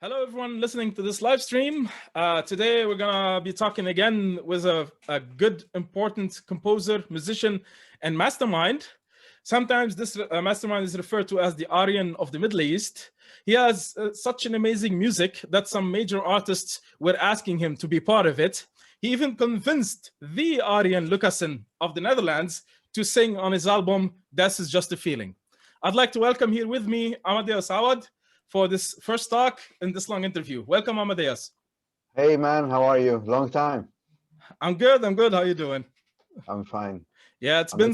Hello, everyone listening to this live stream. Today, we're going to be talking again with a good, important composer, musician, and mastermind. Sometimes this mastermind is referred to as the Arjen of the Middle East. He has such an amazing music that some major artists were asking him to be part of it. He even convinced the Arjen Lucassen of the Netherlands to sing on his album, This Is Just a Feeling. I'd like to welcome here with me Amadeus Awad for this first talk in this long interview. Welcome, Amadeus. Hey, man, how are you? Long time. I'm good. How are you doing? I'm fine. Yeah, it's been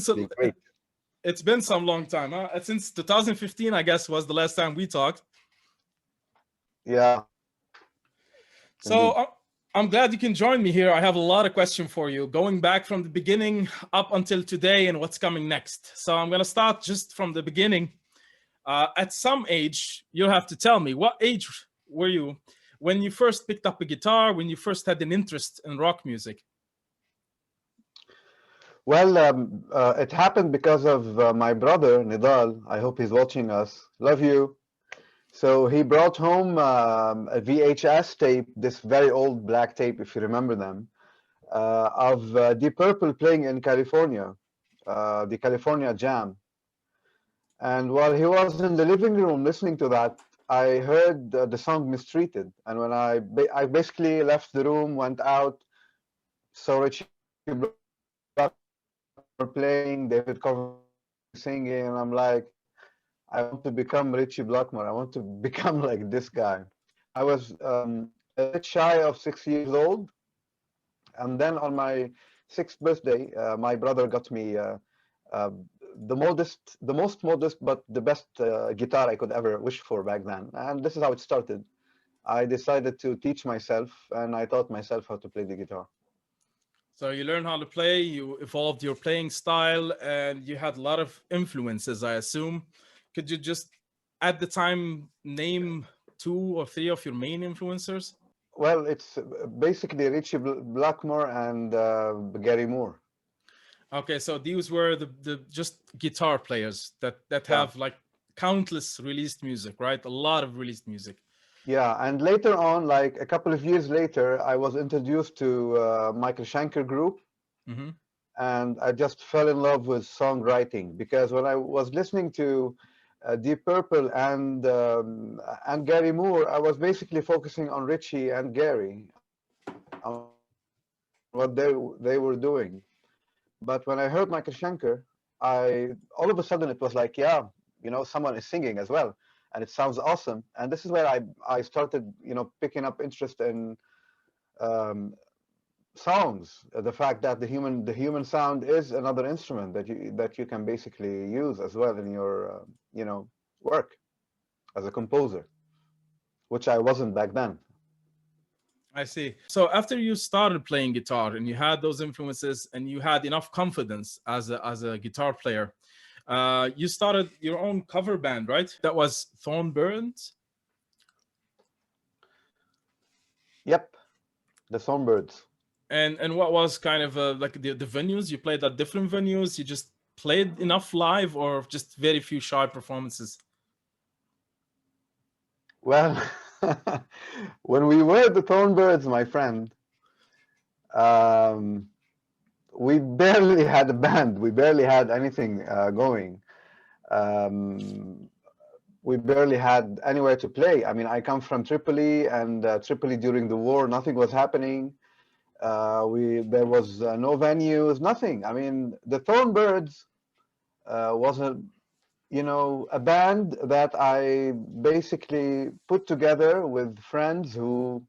some long time. Huh? Since 2015, I guess, was the last time we talked. Yeah. So I'm glad you can join me here. I have a lot of questions for you, going back from the beginning up until today and what's coming next. So I'm going to start just from the beginning. At some age, you'll have to tell me, what age were you when you first picked up a guitar, when you first had an interest in rock music? Well, it happened because of my brother, Nidal. I hope he's watching us. Love you. So he brought home a VHS tape, this very old black tape, if you remember them, of Deep Purple playing in California, the California Jam. And while he was in the living room listening to that, I heard the song Mistreated. And when I basically left the room, went out, saw Richie Blackmore playing, David Coverdale singing, and I'm like, I want to become Richie Blackmore. I want to become like this guy. I was a bit shy of 6 years old. And then on my 6th birthday, my brother got me the most modest, but the best guitar I could ever wish for back then. And this is how it started. I decided to teach myself, and I taught myself how to play the guitar. So you learned how to play, you evolved your playing style, and you had a lot of influences, I assume. Could you just, at the time, name 2 or 3 of your main influencers? Well, it's basically Richie Blackmore and Gary Moore. Okay, so these were the just guitar players that have like countless released music, right? A lot of released music. Yeah, and later on, like a couple of years later, I was introduced to Michael Schenker group, and I just fell in love with songwriting, because when I was listening to Deep Purple and Gary Moore, I was basically focusing on Richie and Gary, on what they were doing. But when I heard Michael Schenker, all of a sudden it was like, yeah, you know, someone is singing as well, and it sounds awesome. And this is where I started, you know, picking up interest in songs. The fact that the human sound is another instrument that you can basically use as well in your you know, work as a composer, which I wasn't back then. I see. So after you started playing guitar and you had those influences and you had enough confidence as a guitar player, you started your own cover band, right? That was THORN BIRDS? Yep, the THORN BIRDS. And what was kind of like the venues? You played at different venues? You just played enough live, or just very few shy performances? Well, when we were the THORN BIRDS, my friend, we barely had a band. We barely had anything going. We barely had anywhere to play. I mean, I come from Tripoli, and Tripoli during the war, nothing was happening. There was no venues, nothing. I mean, the THORN BIRDS was a band that I basically put together with friends who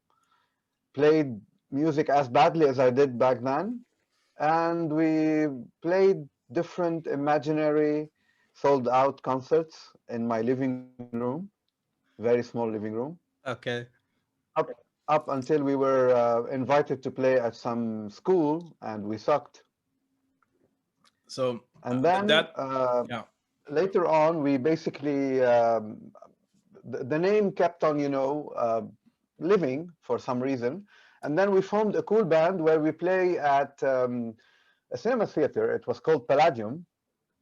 played music as badly as I did back then. And we played different imaginary sold out concerts in my living room, very small living room. Okay. Up until we were invited to play at some school, and we sucked. So, and then later on, we basically, the name kept on, you know, living for some reason. And then we formed a cool band where we play at a cinema theater. It was called Palladium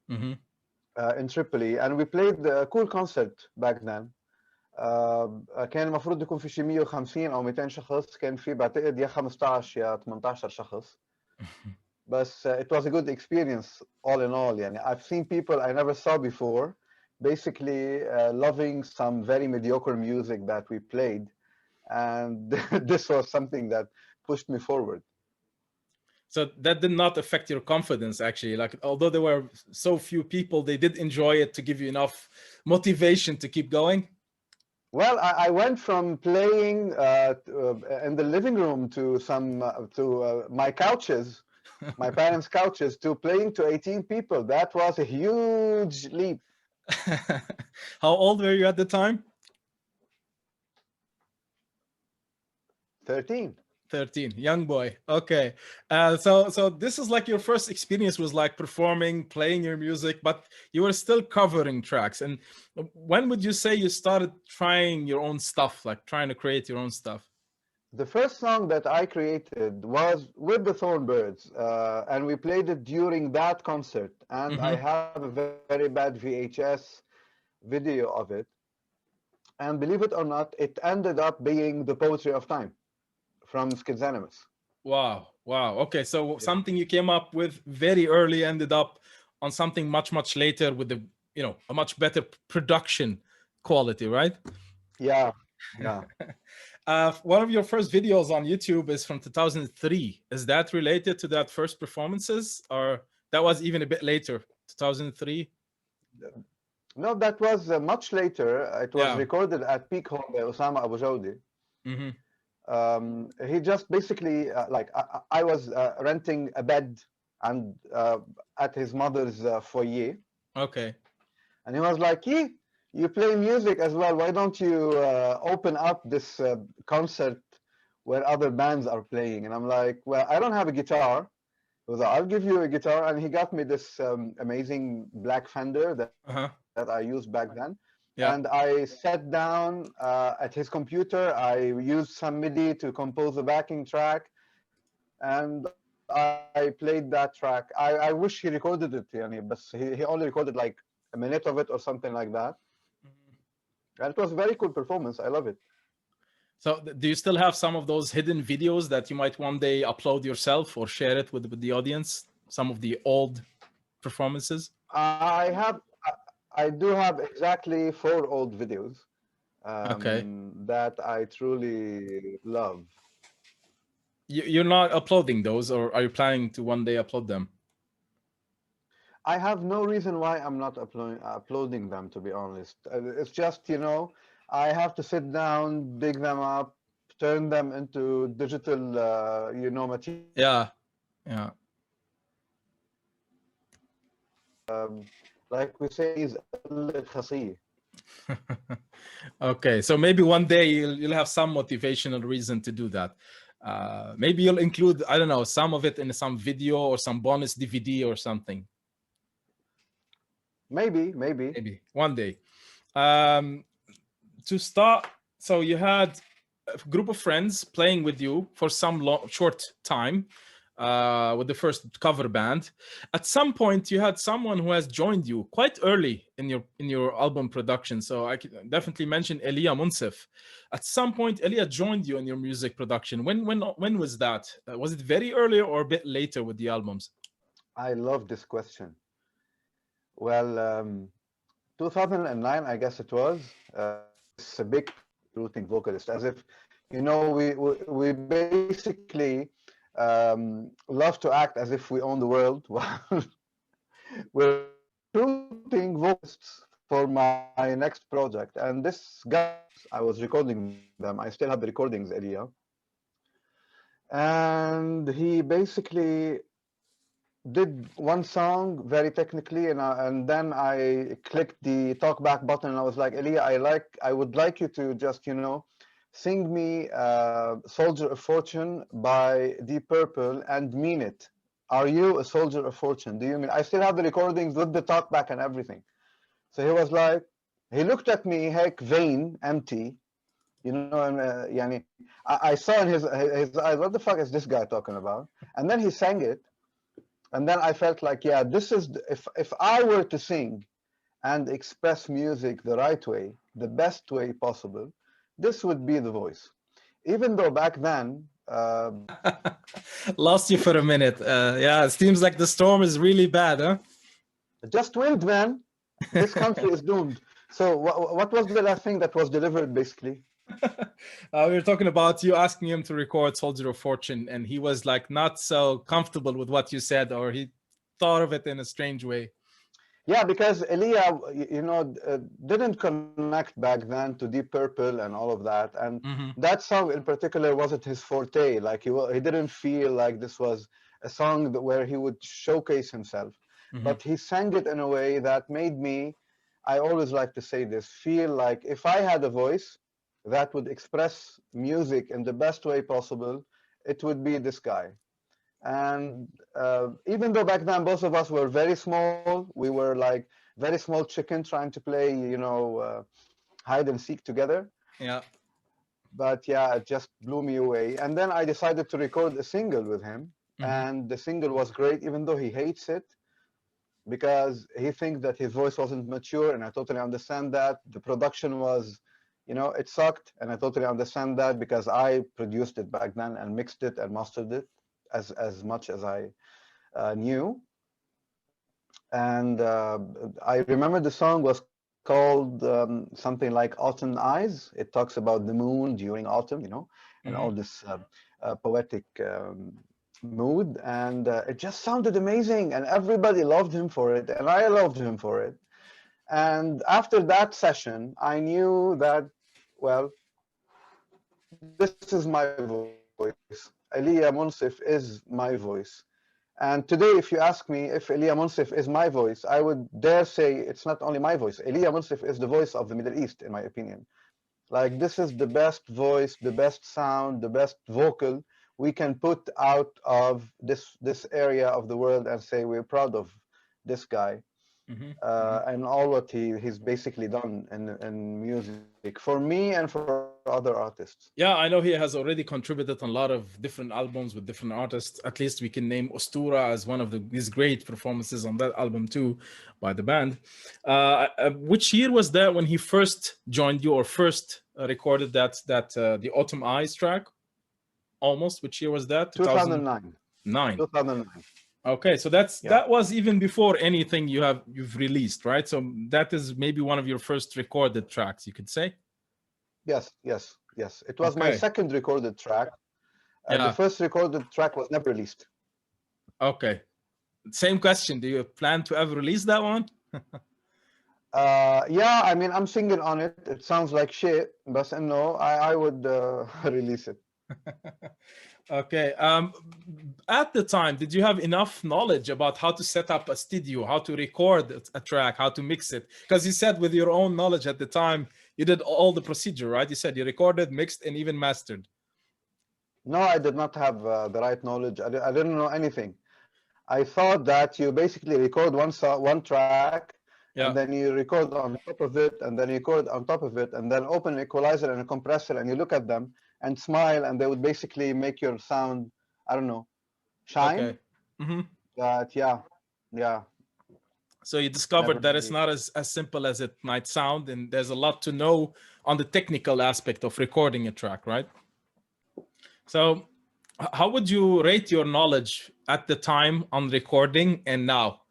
in Tripoli. And we played a cool concert back then. كان المفروض يكون في شي 150 او 200 شخص، كان في بعتقد يا 15 يا 18 شخص. بس it was a good experience all in all. يعني I've seen people I never saw before, basically loving some very mediocre music that we played, and this was something that pushed me forward. So that did not affect your confidence, actually. Like, although there were so few people, they did enjoy it to give you enough motivation to keep going. Well, I went from playing in the living room to my couches, my parents' couches, to playing to 18 people. That was a huge leap. How old were you at the time? 13. 13, young boy. Okay. So this is like your first experience was like performing, playing your music, but you were still covering tracks. And when would you say you started trying your own stuff, like trying to create your own stuff? The first song that I created was with the THORN BIRDS, and we played it during that concert. And I have a very bad VHS video of it. And believe it or not, it ended up being The Poetry of Time from Schizanimus. Wow. Wow. Okay. So something you came up with very early ended up on something much, much later with the, a much better production quality, right? Yeah. Yeah. One of your first videos on YouTube is from 2003. Is that related to that first performances, or that was even a bit later, 2003? No, that was much later. It was recorded at Peak Home by Osama Abu Jawdi. He just basically, I was renting a bed and at his mother's foyer. Okay. And he was like, you play music as well. Why don't you open up this concert where other bands are playing? And I'm like, well, I don't have a guitar. He was like, I'll give you a guitar. And he got me this amazing black Fender that I used back then. Yeah. And I sat down at his computer. I used some MIDI to compose a backing track. And I played that track. I wish he recorded it, but he only recorded like a minute of it or something like that. And it was a very cool performance. I love it. So do you still have some of those hidden videos that you might one day upload yourself or share it with the audience? Some of the old performances? I do have exactly 4 old videos that I truly love. You're not uploading those, or are you planning to one day upload them? I have no reason why I'm not uploading them, to be honest. It's just, I have to sit down, dig them up, turn them into digital, material. Yeah, yeah. Like we say, is okay, so maybe one day you'll have some motivational reason to do that. Maybe you'll include, I don't know, some of it in some video or some bonus DVD or something. Maybe one day. To start, so you had a group of friends playing with you for some short time with the first cover band. At some point, you had someone who has joined you quite early in your album production. So I can definitely mention Elia Monsef. At some point, Elia joined you in your music production. When was that? Was it very early or a bit later with the albums? I love this question. Well, 2009, I guess it was. It's a big recruiting vocalist, as if, we basically love to act as if we own the world. We're recruiting vocalists for my next project, and this guy, I was recording them. I still have the recordings, Elia. And he basically did one song very technically, and then I clicked the talkback button and I was like, Elia, I would like you to just, sing me Soldier of Fortune by Deep Purple and mean it. Are you a soldier of fortune? Do you mean? I still have the recordings with the talkback and everything. So he was like, he looked at me, heck, vain, empty, and I saw in his eyes, what the fuck is this guy talking about? And then he sang it. And then I felt like, yeah, this is, if I were to sing and express music the right way, the best way possible, this would be the voice. Even though back then, Lost you for a minute. Yeah, it seems like the storm is really bad, huh? just wind, man. This country is doomed. So what was the last thing that was delivered, basically? We were talking about you asking him to record Soldier of Fortune, and he was like not so comfortable with what you said, or he thought of it in a strange way. Yeah, because Elia, didn't connect back then to Deep Purple and all of that, and that song in particular wasn't his forte. Like he didn't feel like this was a song where he would showcase himself, but he sang it in a way that made me, I always like to say this, feel like if I had a voice that would express music in the best way possible, it would be this guy. And even though back then both of us were very small, we were like very small chicken trying to play, hide and seek together. Yeah. But yeah, it just blew me away. And then I decided to record a single with him. And the single was great, even though he hates it because he thinks that his voice wasn't mature. And I totally understand that. The production was, it sucked. And I totally understand that because I produced it back then and mixed it and mastered it as much as I knew. And I remember the song was called something like Autumn Eyes. It talks about the moon during autumn, and all this poetic mood. And it just sounded amazing. And everybody loved him for it. And I loved him for it. And after that session, I knew that, well, this is my voice. Elia Monsef is my voice. And today, if you ask me if Elia Monsef is my voice, I would dare say it's not only my voice. Elia Monsef is the voice of the Middle East, in my opinion. Like, this is the best voice, the best sound, the best vocal we can put out of this area of the world and say we're proud of this guy. And all what he's basically done in music for me and for other artists. Yeah, I know he has already contributed on a lot of different albums with different artists. At least we can name Ostura as one of his great performances on that album too, by the band. Which year was that when he first joined you or first recorded that the Autumn Eyes track? Almost. Which year was that? 2009. 2009. Okay, so that was even before anything you've released, right? So that is maybe one of your first recorded tracks, you could say. Yes. It was my second recorded track. The first recorded track was never released. Okay. Same question. Do you plan to ever release that one? Yeah, I mean, I'm singing on it. It sounds like shit, but no, I would release it. Okay. At the time, did you have enough knowledge about how to set up a studio, how to record a track, how to mix it? Because you said with your own knowledge at the time, you did all the procedure, right? You said you recorded, mixed, and even mastered. No, I did not have the right knowledge. I didn't know anything. I thought that you basically record one track, and then you record on top of it, and then you record on top of it, and then open an equalizer and a compressor, and you look at them and smile, and they would basically make your sound, I don't know, shine. Okay. But yeah. So you discovered that it's not as simple as it might sound, and there's a lot to know on the technical aspect of recording a track, right? So how would you rate your knowledge at the time on recording and now?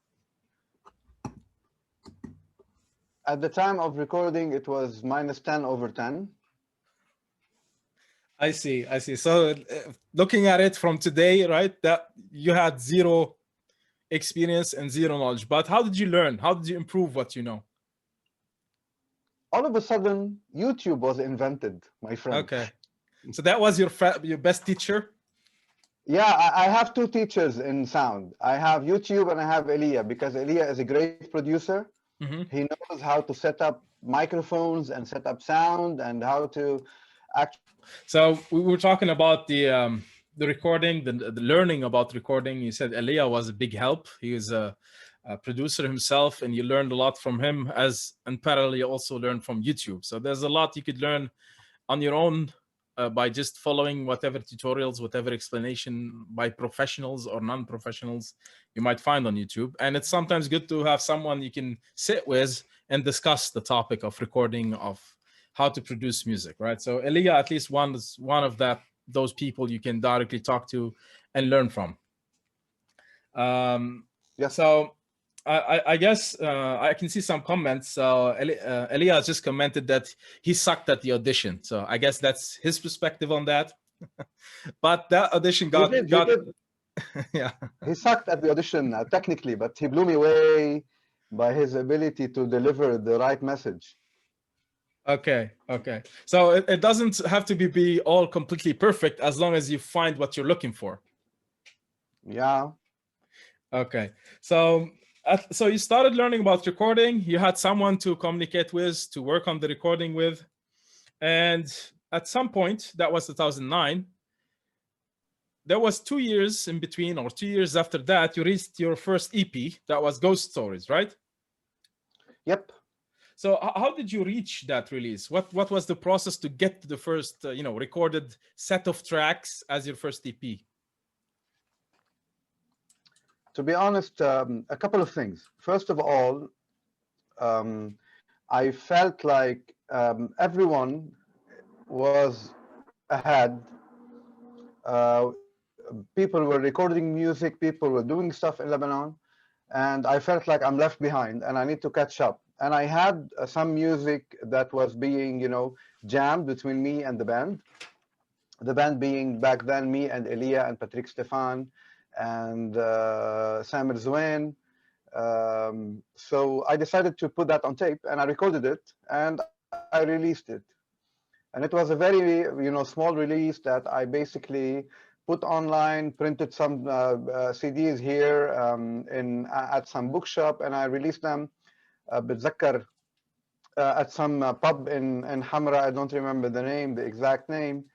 At the time of recording, it was -10/10. I see. So looking at it from today, right, that you had zero experience and zero knowledge. But how did you learn? How did you improve what you know? All of a sudden, YouTube was invented, my friend. Okay. So that was your best teacher? Yeah, I have two teachers in sound. I have YouTube and I have Elia, because Elia is a great producer. He knows how to set up microphones and set up sound and how to act. So we were talking about the recording, the learning about recording. You said Elia was a big help. He was a producer himself, and you learned a lot from him, as in parallel you also learned from YouTube. So there's a lot you could learn on your own by just following whatever tutorials, whatever explanation by professionals or non-professionals you might find on YouTube. And it's sometimes good to have someone you can sit with and discuss the topic of recording, of how to produce music, right? So Elia, at least one of those people you can directly talk to and learn from. Yeah. So I guess I can see some comments. So Elia has just commented that he sucked at the audition. So I guess that's his perspective on that. But that audition got yeah. He sucked at the audition technically, but he blew me away by his ability to deliver the right message. Okay. So it doesn't have to be all completely perfect as long as you find what you're looking for. Yeah. Okay. So you started learning about recording. You had someone to communicate with, to work on the recording with. And at some point, that was 2009, there was 2 years in between, or 2 years after that, you released your first EP. That was Ghost Stories, right? Yep. So how did you reach that release? What was the process to get to the first, recorded set of tracks as your first EP? To be honest, a couple of things. First of all, I felt like everyone was ahead. People were recording music, people were doing stuff in Lebanon, and I felt like I'm left behind and I need to catch up. And I had some music that was being, jammed between me and the band. The band being back then me and Elia and Patrick Stefan and Samer Zouane. So I decided to put that on tape and I recorded it and I released it. And it was a very, small release that I basically put online, printed some CDs here at some bookshop, and I released them. بتذكر at some pub in Hamra. I don't remember the exact name.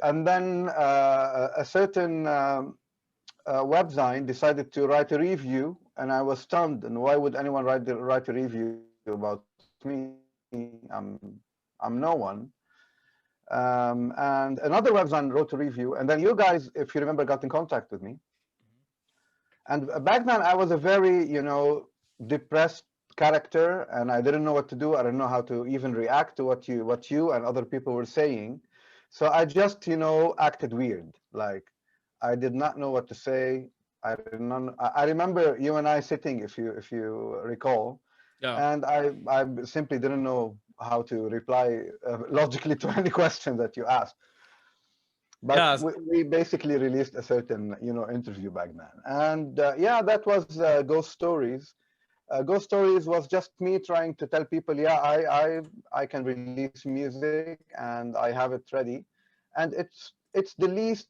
And then a certain webzine decided to write a review, and I was stunned. And why would anyone write a review about me? I'm no one. And another website wrote a review, and then you guys, if you remember, got in contact with me. And back then I was a very, depressed character, and I didn't know what to do. I didn't know how to even react to what you and other people were saying. So I just, acted weird. Like I did not know what to say. I remember you and I sitting, if you recall, and I simply didn't know how to reply logically to any question that you asked. But we basically released a certain, interview back then. And that was Ghost Stories. Ghost Stories was just me trying to tell people, I can release music and I have it ready. And it's the least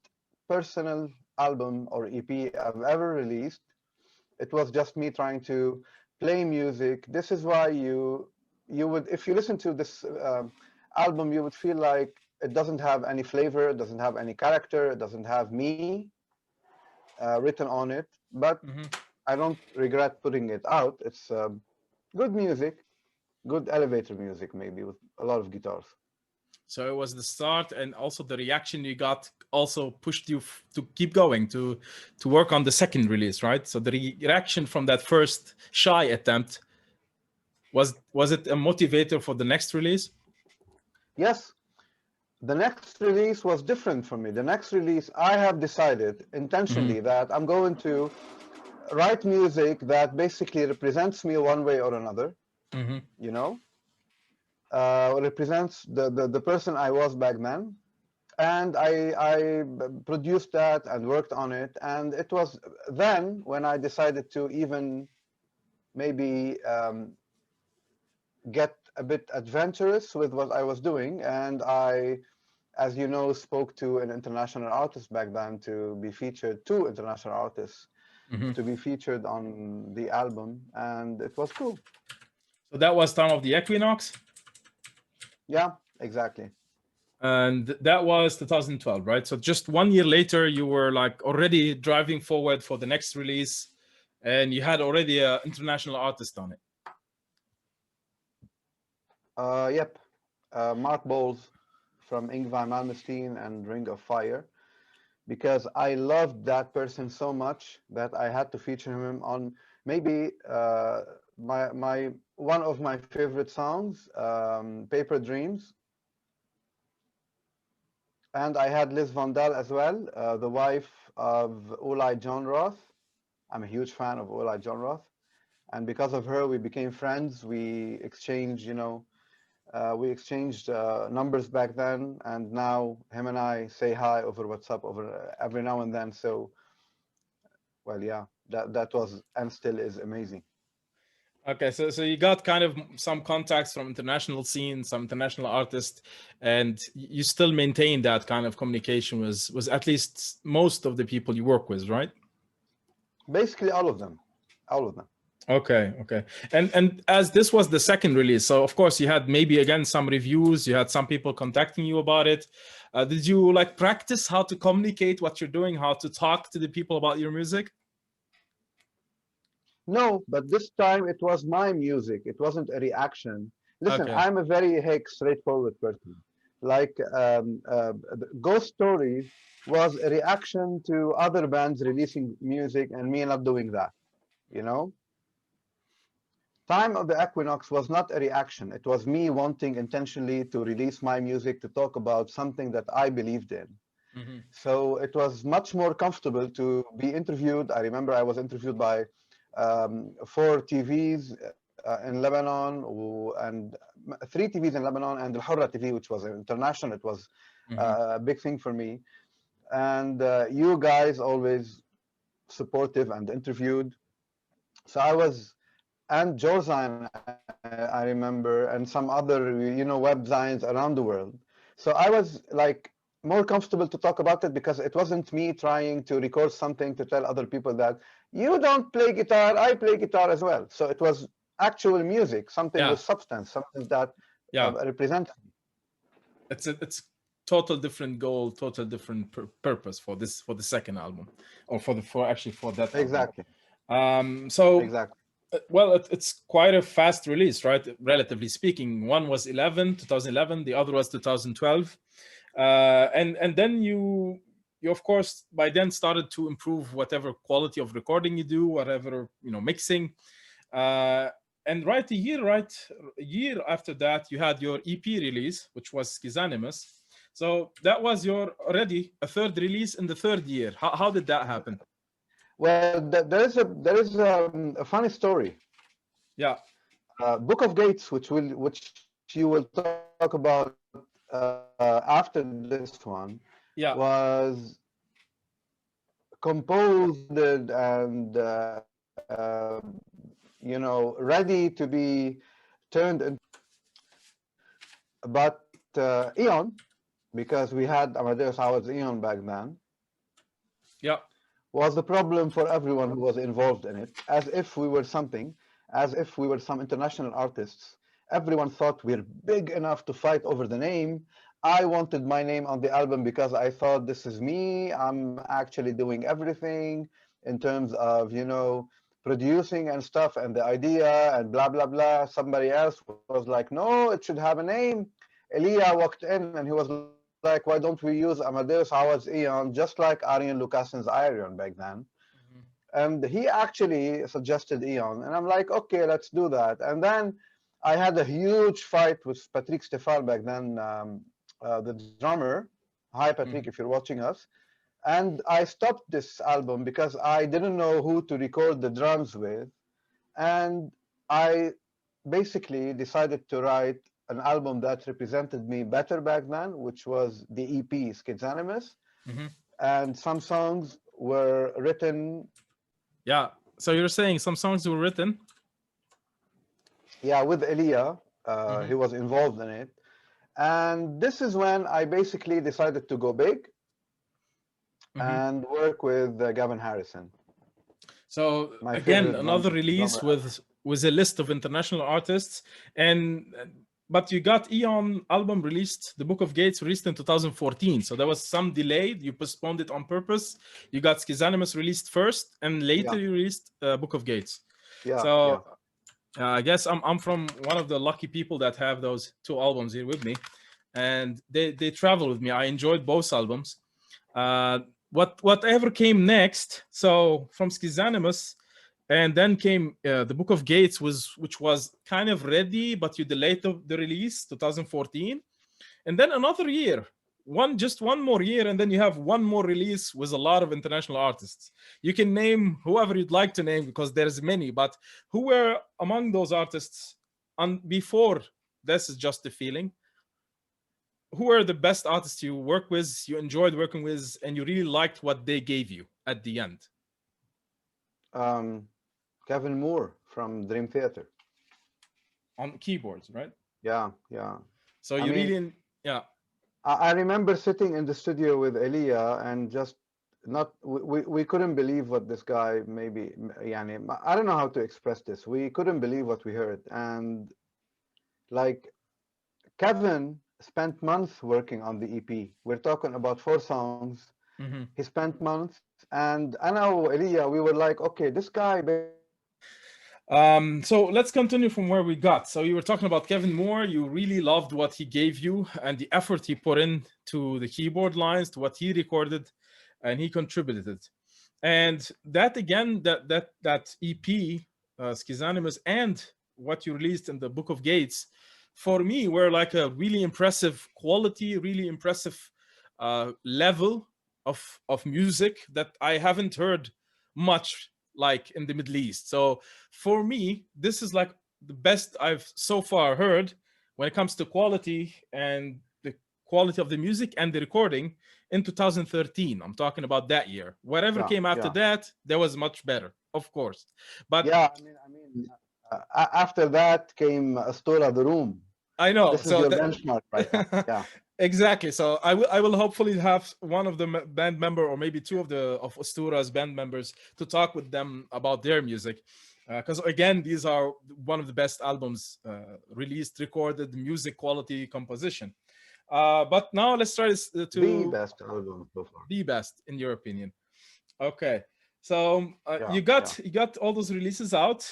personal album or EP I've ever released. It was just me trying to play music. This is why you would, if you listen to this album, you would feel like it doesn't have any flavor, it doesn't have any character, it doesn't have me written on it. But I don't regret putting it out. It's good music, good elevator music, maybe with a lot of guitars. So it was the start, and also the reaction you got also pushed you to keep going, to work on the second release, right? So the reaction from that first shy attempt, was it a motivator for the next release? Yes. The next release was different for me. The next release, I have decided intentionally that I'm going to write music that basically represents me one way or another, represents the person I was back then. And I produced that and worked on it. And it was then when I decided to even maybe get a bit adventurous with what I was doing. And I, as you know, spoke to an international artist back then to be featured, two international artists to be featured on the album, and it was cool. So that was time of the Equinox? Yeah, exactly. And that was 2012, right? So just 1 year later, you were like already driving forward for the next release, and you had already an international artist on it. Yep. Mark Bowles from Ingvar Malmsteen and Ring of Fire, because I loved that person so much that I had to feature him on maybe one of my favorite songs, Paper Dreams. And I had Liz Vandal as well, the wife of Ulai John Roth. I'm a huge fan of Ulai John Roth. And because of her, we became friends. We exchanged, numbers back then. And now him and I say hi over WhatsApp over every now and then. So, well, yeah, that was and still is amazing. Okay, so you got kind of some contacts from international scene, some international artists, and you still maintain that kind of communication with at least most of the people you work with, right? Basically, all of them. Okay. And as this was the second release, so of course you had maybe again some reviews, you had some people contacting you about it. Did you like practice how to communicate what you're doing, how to talk to the people about your music? No, but this time it was my music. It wasn't a reaction. Listen, Okay. I'm a very straightforward person. Like Ghost Stories was a reaction to other bands releasing music and me not doing that, you know? Time of the Equinox was not a reaction. It was me wanting intentionally to release my music to talk about something that I believed in. Mm-hmm. So it was much more comfortable to be interviewed. I remember I was interviewed by 4 TVs in Lebanon and 3 TVs in Lebanon and Al Hurra TV, which was international. It was a big thing for me. And you guys always supportive and interviewed. So I was, and Jorzine, I remember, and some other, web zines around the world. So I was like more comfortable to talk about it because it wasn't me trying to record something to tell other people that you don't play guitar, I play guitar as well. So it was actual music, something with substance, something that represented me. It's total different goal, total different purpose for the second album, or for that exactly album. So exactly. Well, it's quite a fast release, right? Relatively speaking, one was 2011, the other was 2012, and then you of course by then started to improve whatever quality of recording you do, whatever mixing, and a year after that you had your EP release, which was Schizanimus. So that was your already a third release in the third year. How did that happen? Well, there is a funny story. Yeah. Book of Gates, which you will talk about after this one, was composed and ready to be turned into, but Eon, because we had Amadeus Awad's Eon back then. Yeah. Was the problem for everyone who was involved in it, as if we were something, as if we were some international artists. Everyone thought we're big enough to fight over the name. I wanted my name on the album because I thought this is me. I'm actually doing everything in terms of, producing and stuff and the idea and blah, blah, blah. Somebody else was like, no, it should have a name. Elia walked in and he was like, why don't we use Amadeus Awad's Eon, just like Arjen Lucassen's Iron back then? And he actually suggested Eon. And I'm like, okay, let's do that. And then I had a huge fight with Patrick Stefan back then, the drummer. Hi, Patrick, if you're watching us. And I stopped this album because I didn't know who to record the drums with. And I basically decided to write an album that represented me better back then, which was the EP Schizanimus. And some songs were written. Yeah, so you're saying some songs were written? Yeah, with Elia. He was involved in it. And this is when I basically decided to go big and work with Gavin Harrison. So again, another release with a list of international artists, but you got Eon album released, the Book of Gates released in 2014. So there was some delay. You postponed it on purpose. You got Schizanimus released first, and later you released Book of Gates. I guess I'm from one of the lucky people that have those 2 albums here with me. and they travel with me. I enjoyed both albums. Whatever came next, so from Schizanimus, and then came the Book of Gates, which was kind of ready, but you delayed the release, 2014, and then another year, just one more year, and then you have one more release with a lot of international artists. You can name whoever you'd like to name because there's many, but who were among those artists before This Is Just a Feeling? Who were the best artists you work with, you enjoyed working with, and you really liked what they gave you at the end? Kevin Moore from Dream Theater. On keyboards, right? Yeah, yeah. So you really, yeah. I remember sitting in the studio with Elia and just we couldn't believe what this guy I don't know how to express this. We couldn't believe what we heard. And like Kevin spent months working on the EP. We're talking about 4 songs. Mm-hmm. He spent months, and I know Elia, we were like, okay, this guy. So let's continue from where we got. So you were talking about Kevin Moore. You really loved what he gave you and the effort he put in to the keyboard lines, to what he recorded, and he contributed. And that again, that EP, Schizanimus, and what you released in the Book of Gates, for me, were like a really impressive quality, really impressive level of music that I haven't heard much like in the Middle East. So for me, this is like the best I've so far heard when it comes to quality and the quality of the music and the recording in 2013. I'm talking about that year. Whatever came after that was much better, of course. But yeah, I mean, after that came Astora the Room. I know. This is your benchmark right now. Yeah. Exactly. So I will hopefully have one of the band member, or maybe 2 of Astura's band members, to talk with them about their music, because again, these are one of the best albums released, recorded, music quality, composition. But now let's try to the best album so far. The best, in your opinion. Okay. So you got all those releases out.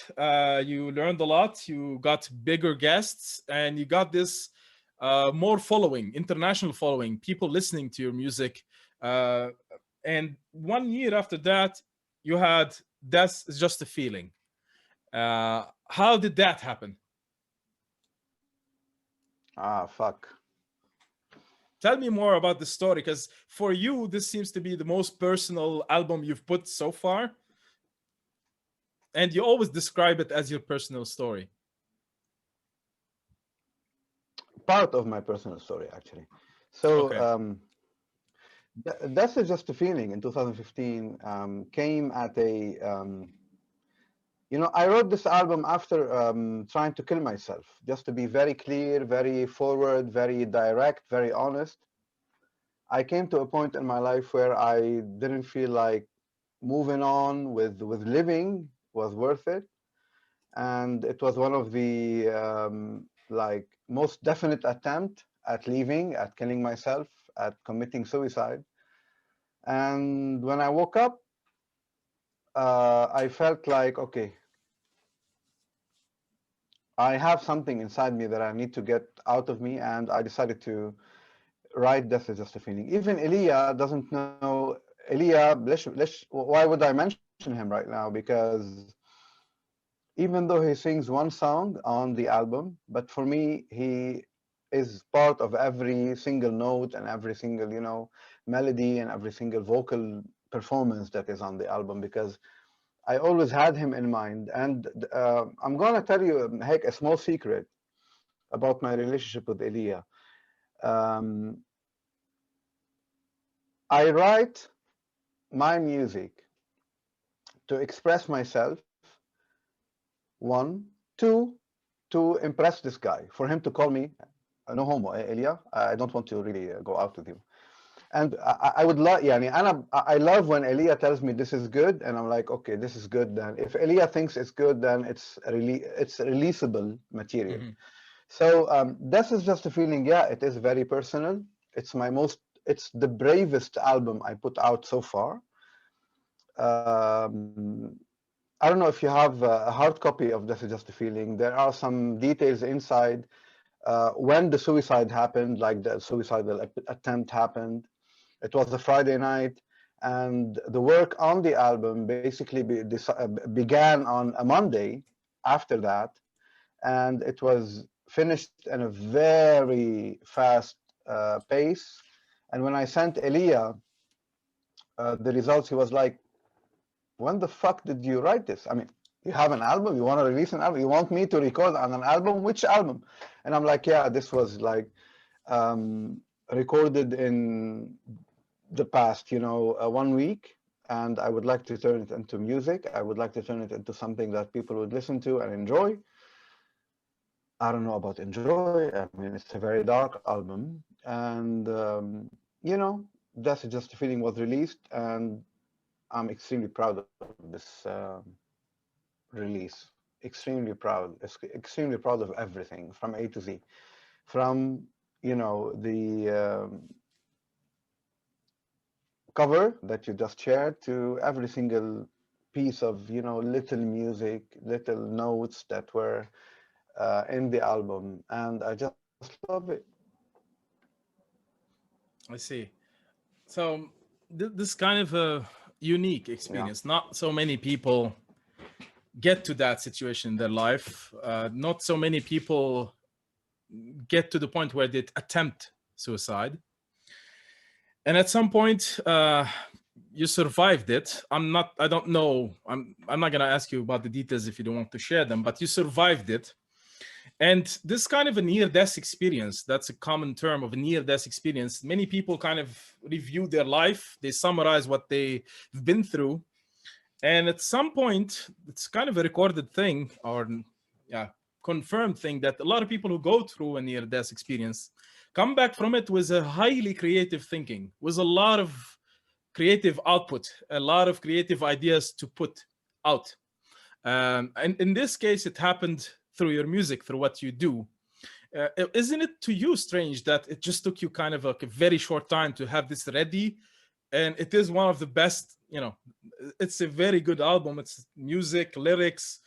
You learned a lot. You got bigger guests, and you got this more following, international following, people listening to your music. And 1 year after that, you had This Is Just a Feeling. How did that happen? Fuck. Tell me more about the story, because for you, this seems to be the most personal album you've put so far. And you always describe it as your personal story. Part of my personal story, actually. So This Is Just a Feeling in 2015 came at a, I wrote this album after trying to kill myself, just to be very clear, very forward, very direct, very honest. I came to a point in my life where I didn't feel like moving on with living was worth it. And it was one of the most definite attempt at leaving, at killing myself, at committing suicide. And when I woke up, I felt like, okay, I have something inside me that I need to get out of me, and I decided to write This Is Just a Feeling. Even Elia doesn't know. Elia, why would I mention him right now? Because even though he sings one song on the album, but for me, he is part of every single note and every single, melody and every single vocal performance that is on the album, because I always had him in mind. And I'm going to tell you, heck, a small secret about my relationship with Elia. I write my music to express myself, 1, 2, to impress this guy, for him to call me, no homo, Elia, I don't want to really go out with you. And I would love, I love when Elia tells me this is good, and I'm like, okay, this is good. Then if Elia thinks it's good, then it's releasable material. Mm-hmm. So This Is Just a Feeling. Yeah, it is very personal. It's the bravest album I put out so far. I don't know if you have a hard copy of This Is Just a Feeling. There are some details inside. when the suicide happened, like the suicidal attempt happened. It was a Friday night, and the work on the album basically began on a Monday after that, and it was finished in a very fast pace. And when I sent Elia the results, he was like, when the fuck did you write this? I mean, you have an album, you want to release an album, you want me to record on an album? Which album? And I'm like, yeah, this was like recorded in the past, 1 week, and I would like to turn it into music. I would like to turn it into something that people would listen to and enjoy. I don't know about enjoy. I mean, it's a very dark album, and that's just the feeling was released, and I'm extremely proud of this release. Extremely proud. Extremely proud of everything from A to Z, from the cover that you just shared to every single piece of little music, little notes that were in the album, and I just love it. I see. So this kind of a unique experience. Yeah. Not so many people get to that situation in their life. Not so many people get to the point where they attempt suicide. And at some point, you survived it. I don't know. I'm not going to ask you about the details if you don't want to share them, but you survived it. And this kind of a near-death experience, that's a common term of a near-death experience. Many people kind of review their life. They summarize what they've been through. And at some point, it's kind of a recorded thing or confirmed thing that a lot of people who go through a near-death experience come back from it with a highly creative thinking, with a lot of creative output, a lot of creative ideas to put out. And in this case, it happened through your music, through what you do. Isn't it to you strange that it just took you kind of like a very short time to have this ready? And it is one of the best, it's a very good album. It's music, lyrics,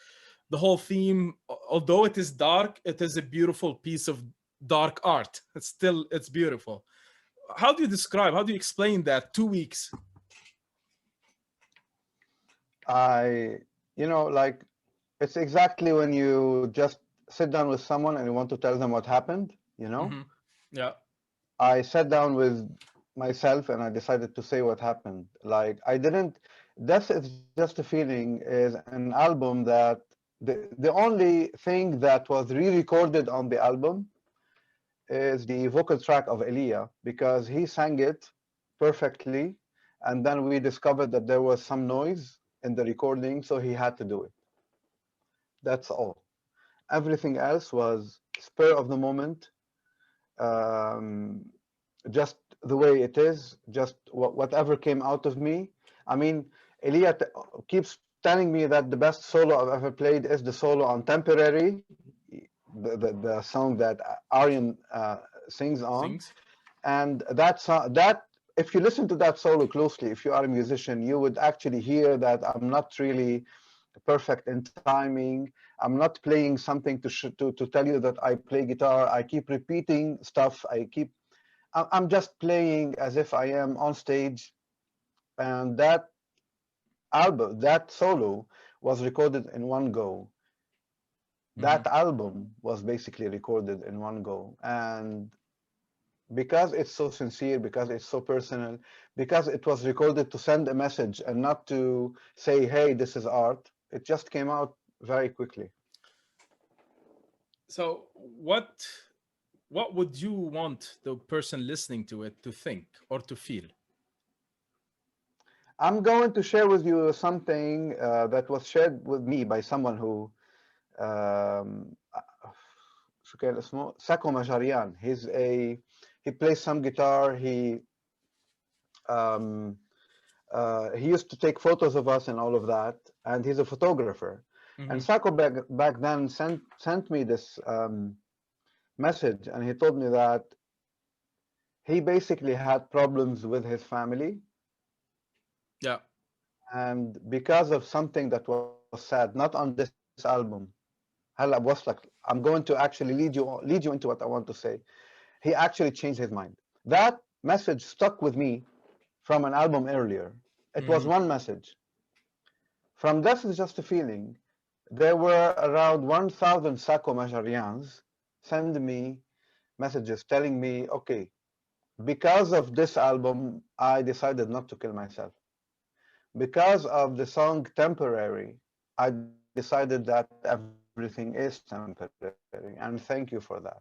the whole theme. Although it is dark, it is a beautiful piece of dark art. It's beautiful. How do you explain that 2 weeks? It's exactly when you just sit down with someone and you want to tell them what happened, Mm-hmm. Yeah. I sat down with myself and I decided to say what happened. That's just a feeling is an album that the only thing that was re-recorded on the album is the vocal track of Elia, because he sang it perfectly, and then we discovered that there was some noise in the recording, so he had to do it. That's all. Everything else was spur of the moment, just the way it is, just whatever came out of me. I mean, Elia keeps telling me that the best solo I've ever played is the solo on Temporary, the song that Arjen sings on. And that if you listen to that solo closely, if you are a musician, you would actually hear that I'm not really perfect in timing. I'm not playing something to tell you that I play guitar. I keep repeating stuff. I'm just playing as if I am on stage. And that album, that solo was recorded in one go. That album was basically recorded in one go. And because it's so sincere, because it's so personal, because it was recorded to send a message and not to say, hey, this is art, it just came out very quickly. So what would you want the person listening to it to think or to feel? I'm going to share with you something that was shared with me by someone who Sako Majarian. He plays some guitar. He used to take photos of us and all of that, and he's a photographer. And Sako back then sent me this message, and he told me that he basically had problems with his family. Yeah. And because of something that was said, not on this album, هلا بوصلك I'm going to actually lead you into what I want to say. He actually changed his mind. That message stuck with me from an album earlier. It was one message. From This Is Just a Feeling, there were around 1,000 Sako Majarians sending me messages telling me, okay, because of this album, I decided not to kill myself. Because of the song Temporary, I decided that everything is temporary, and thank you for that.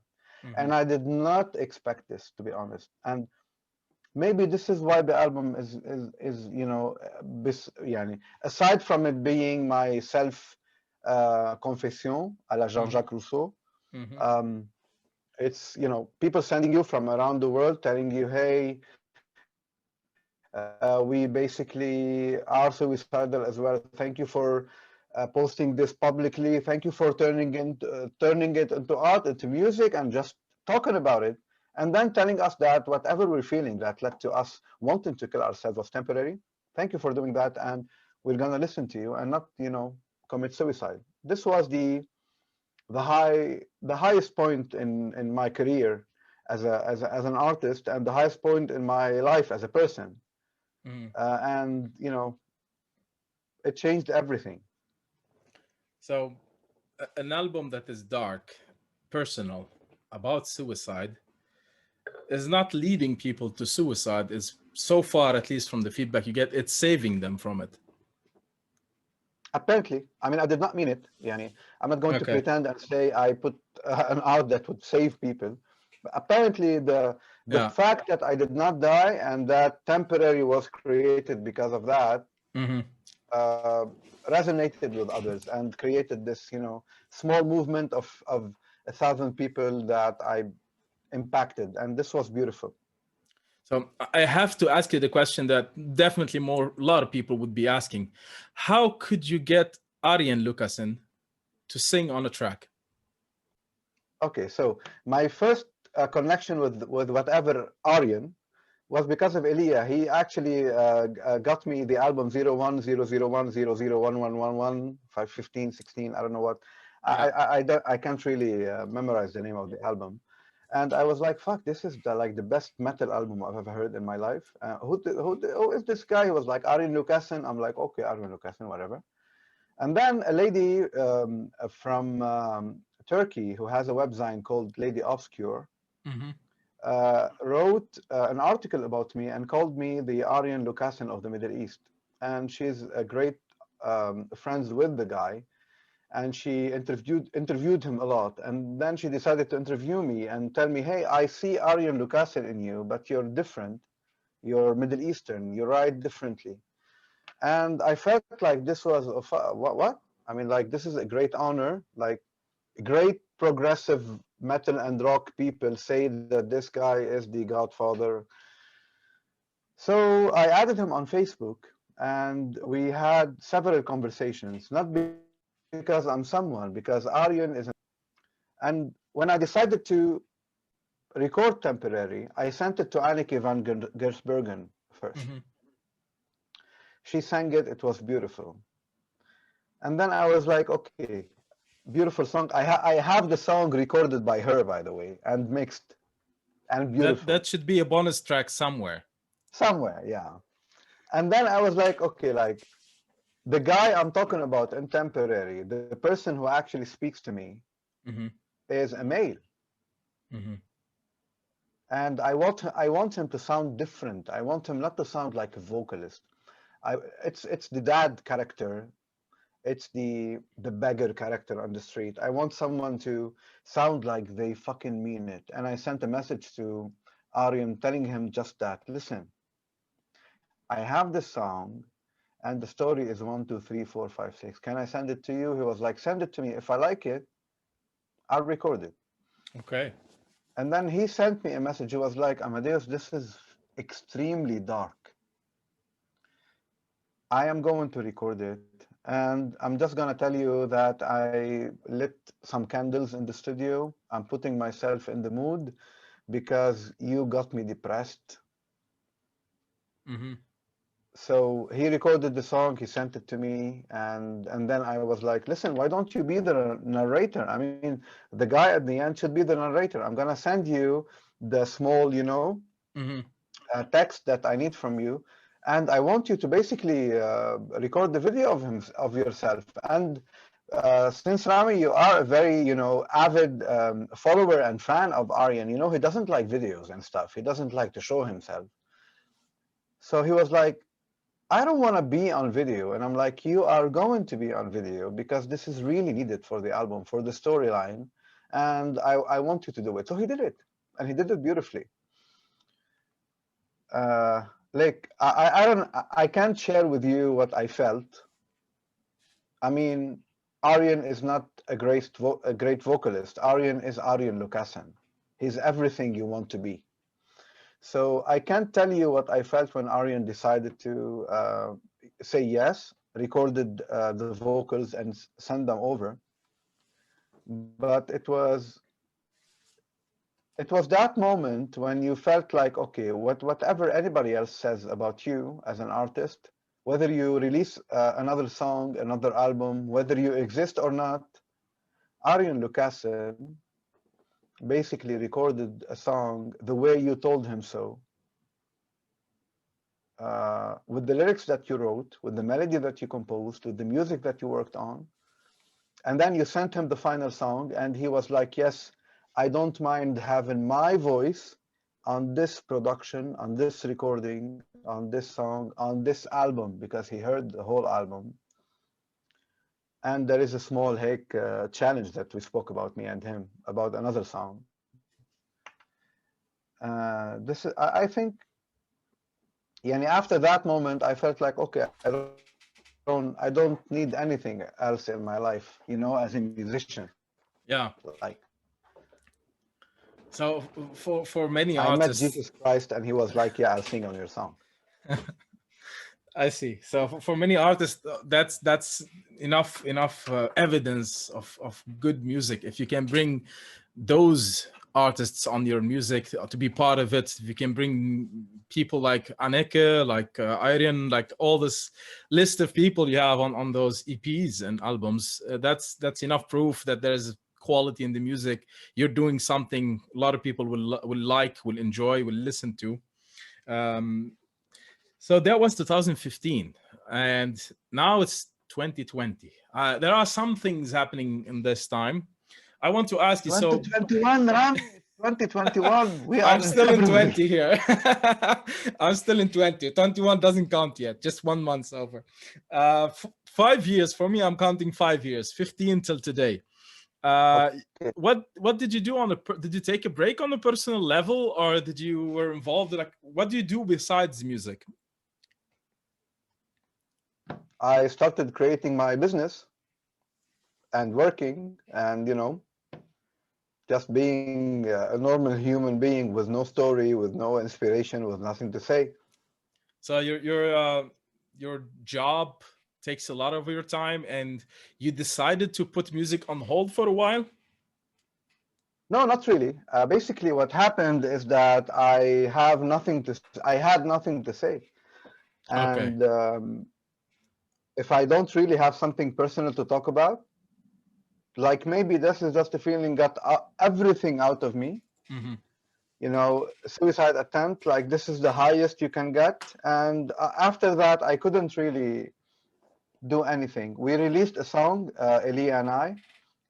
And I did not expect this, to be honest. And maybe this is why the album is يعني, aside from it being my self confession à la Jean-Jacques Rousseau, it's, people sending you from around the world telling you, hey, we basically are suicidal as well. Thank you for posting this publicly. Thank you for turning it into art, into music, and just talking about it. And then telling us that whatever we're feeling that led to us wanting to kill ourselves was temporary. Thank you for doing that, and we're gonna listen to you and not, commit suicide. This was the highest point in my career as an artist, and the highest point in my life as a person. And it changed everything. So an album that is dark, personal, about suicide is not leading people to suicide. Is, so far, at least from the feedback you get, it's saving them from it. Apparently, I mean, I did not mean it. Yani, I'm not going to pretend and say I put an art that would save people. But apparently, the fact that I did not die and that Temporary was created because of that resonated with others and created this, small movement of 1,000 people that I impacted, and this was beautiful. So I have to ask you the question that definitely a lot of people would be asking. How could you get Arjen Lucassen to sing on a track? Okay, so my first connection with whatever Arjen was because of Elia. He actually got me the album 0100100111 515 16. I don't know what. I can't really memorize the name of the album. And I was like, fuck, this is the best metal album I've ever heard in my life. Who is this guy? He was like, Arjen Lucassen. I'm like, okay, Arjen Lucassen, whatever. And then a lady from Turkey who has a website called Lady Obscure wrote an article about me and called me the Arjen Lucassen of the Middle East. And she's a great friends with the guy. And she interviewed him a lot. And then she decided to interview me and tell me, hey, I see Arjen Lucassen in you, but you're different. You're Middle Eastern. You write differently. And I felt like this was, what? I mean, like, this is a great honor. Like, great progressive metal and rock people say that this guy is the godfather. So I added him on Facebook, and we had several conversations, not because I'm someone, because Arjen is an. And when I decided to record Temporary, I sent it to Anneke van Giersbergen first. She sang it, it was beautiful. And then I was like, okay, beautiful song. I have the song recorded by her, by the way, and mixed, and beautiful. That should be a bonus track somewhere. Somewhere, yeah. And then I was like, okay, like, the guy I'm talking about in Temporary, the person who actually speaks to me, is a male. And I want him to sound different. I want him not to sound like a vocalist. It's the dad character. It's the beggar character on the street. I want someone to sound like they fucking mean it. And I sent a message to Arjen telling him just that. Listen, I have this song, and the story is 1, 2, 3, 4, 5, 6. Can I send it to you? He was like, send it to me. If I like it, I'll record it. Okay. And then he sent me a message. He was like, Amadeus, this is extremely dark. I am going to record it. And I'm just going to tell you that I lit some candles in the studio. I'm putting myself in the mood because you got me depressed. So he recorded the song, he sent it to me, and then I was like, listen, why don't you be the narrator? I mean, the guy at the end should be the narrator. I'm gonna send you the small, text that I need from you, and I want you to basically record the video of of yourself. And since Rami, you are a very, avid follower and fan of Arjen, he doesn't like videos and stuff. He doesn't like to show himself. So he was like, I don't want to be on video. And I'm like, you are going to be on video because this is really needed for the album, for the storyline. And I want you to do it. So he did it, and he did it beautifully. Like, I can't share with you what I felt. I mean, Arjen is not a great vocalist. Arjen is Arjen Lucassen. He's everything you want to be. So I can't tell you what I felt when Arjen decided to say yes, recorded the vocals and send them over. But it was that moment when you felt like, okay, whatever anybody else says about you as an artist, whether you release another song, another album, whether you exist or not, Arjen Lucassen basically recorded a song the way you told him so, with the lyrics that you wrote, with the melody that you composed, with the music that you worked on, and then you sent him the final song, and he was like, yes, I don't mind having my voice on this production, on this recording, on this song, on this album, because he heard the whole album. And there is a small challenge that we spoke about, me and him, about another song. This is, I think, after that moment, I felt like, okay, I don't need anything else in my life, as a musician. Yeah. Like, so for many I artists, met Jesus Christ, and he was like, yeah, I'll sing on your song. I see. So for many artists, that's enough evidence of good music. If you can bring those artists on your music to be part of it, if you can bring people like Anneke, like Arjen, like all this list of people you have on those EPs and albums, that's enough proof that there's quality in the music. You're doing something a lot of people will like, will enjoy, will listen to. So that was 2015, and now it's 2020. There are some things happening in this time. I want to ask you. 2021, Ram. 2021. We are. I'm still in 20 here. I'm still in 20. 21 doesn't count yet. Just 1 month over. 5 years for me. I'm counting 5 years. 15 till today. Okay. What did you do did you take a break on a personal level, or did you were involved? Like, what do you do besides music? I started creating my business and working, and just being a normal human being with no story, with no inspiration, with nothing to say. So your job takes a lot of your time, and you decided to put music on hold for a while? No, not really. Basically, what happened is that I had nothing to say, and okay. If I don't really have something personal to talk about, like maybe this is just a feeling, got everything out of me. Mm-hmm. Suicide attempt, like this is the highest you can get. And after that, I couldn't really do anything. We released a song, Elia and I,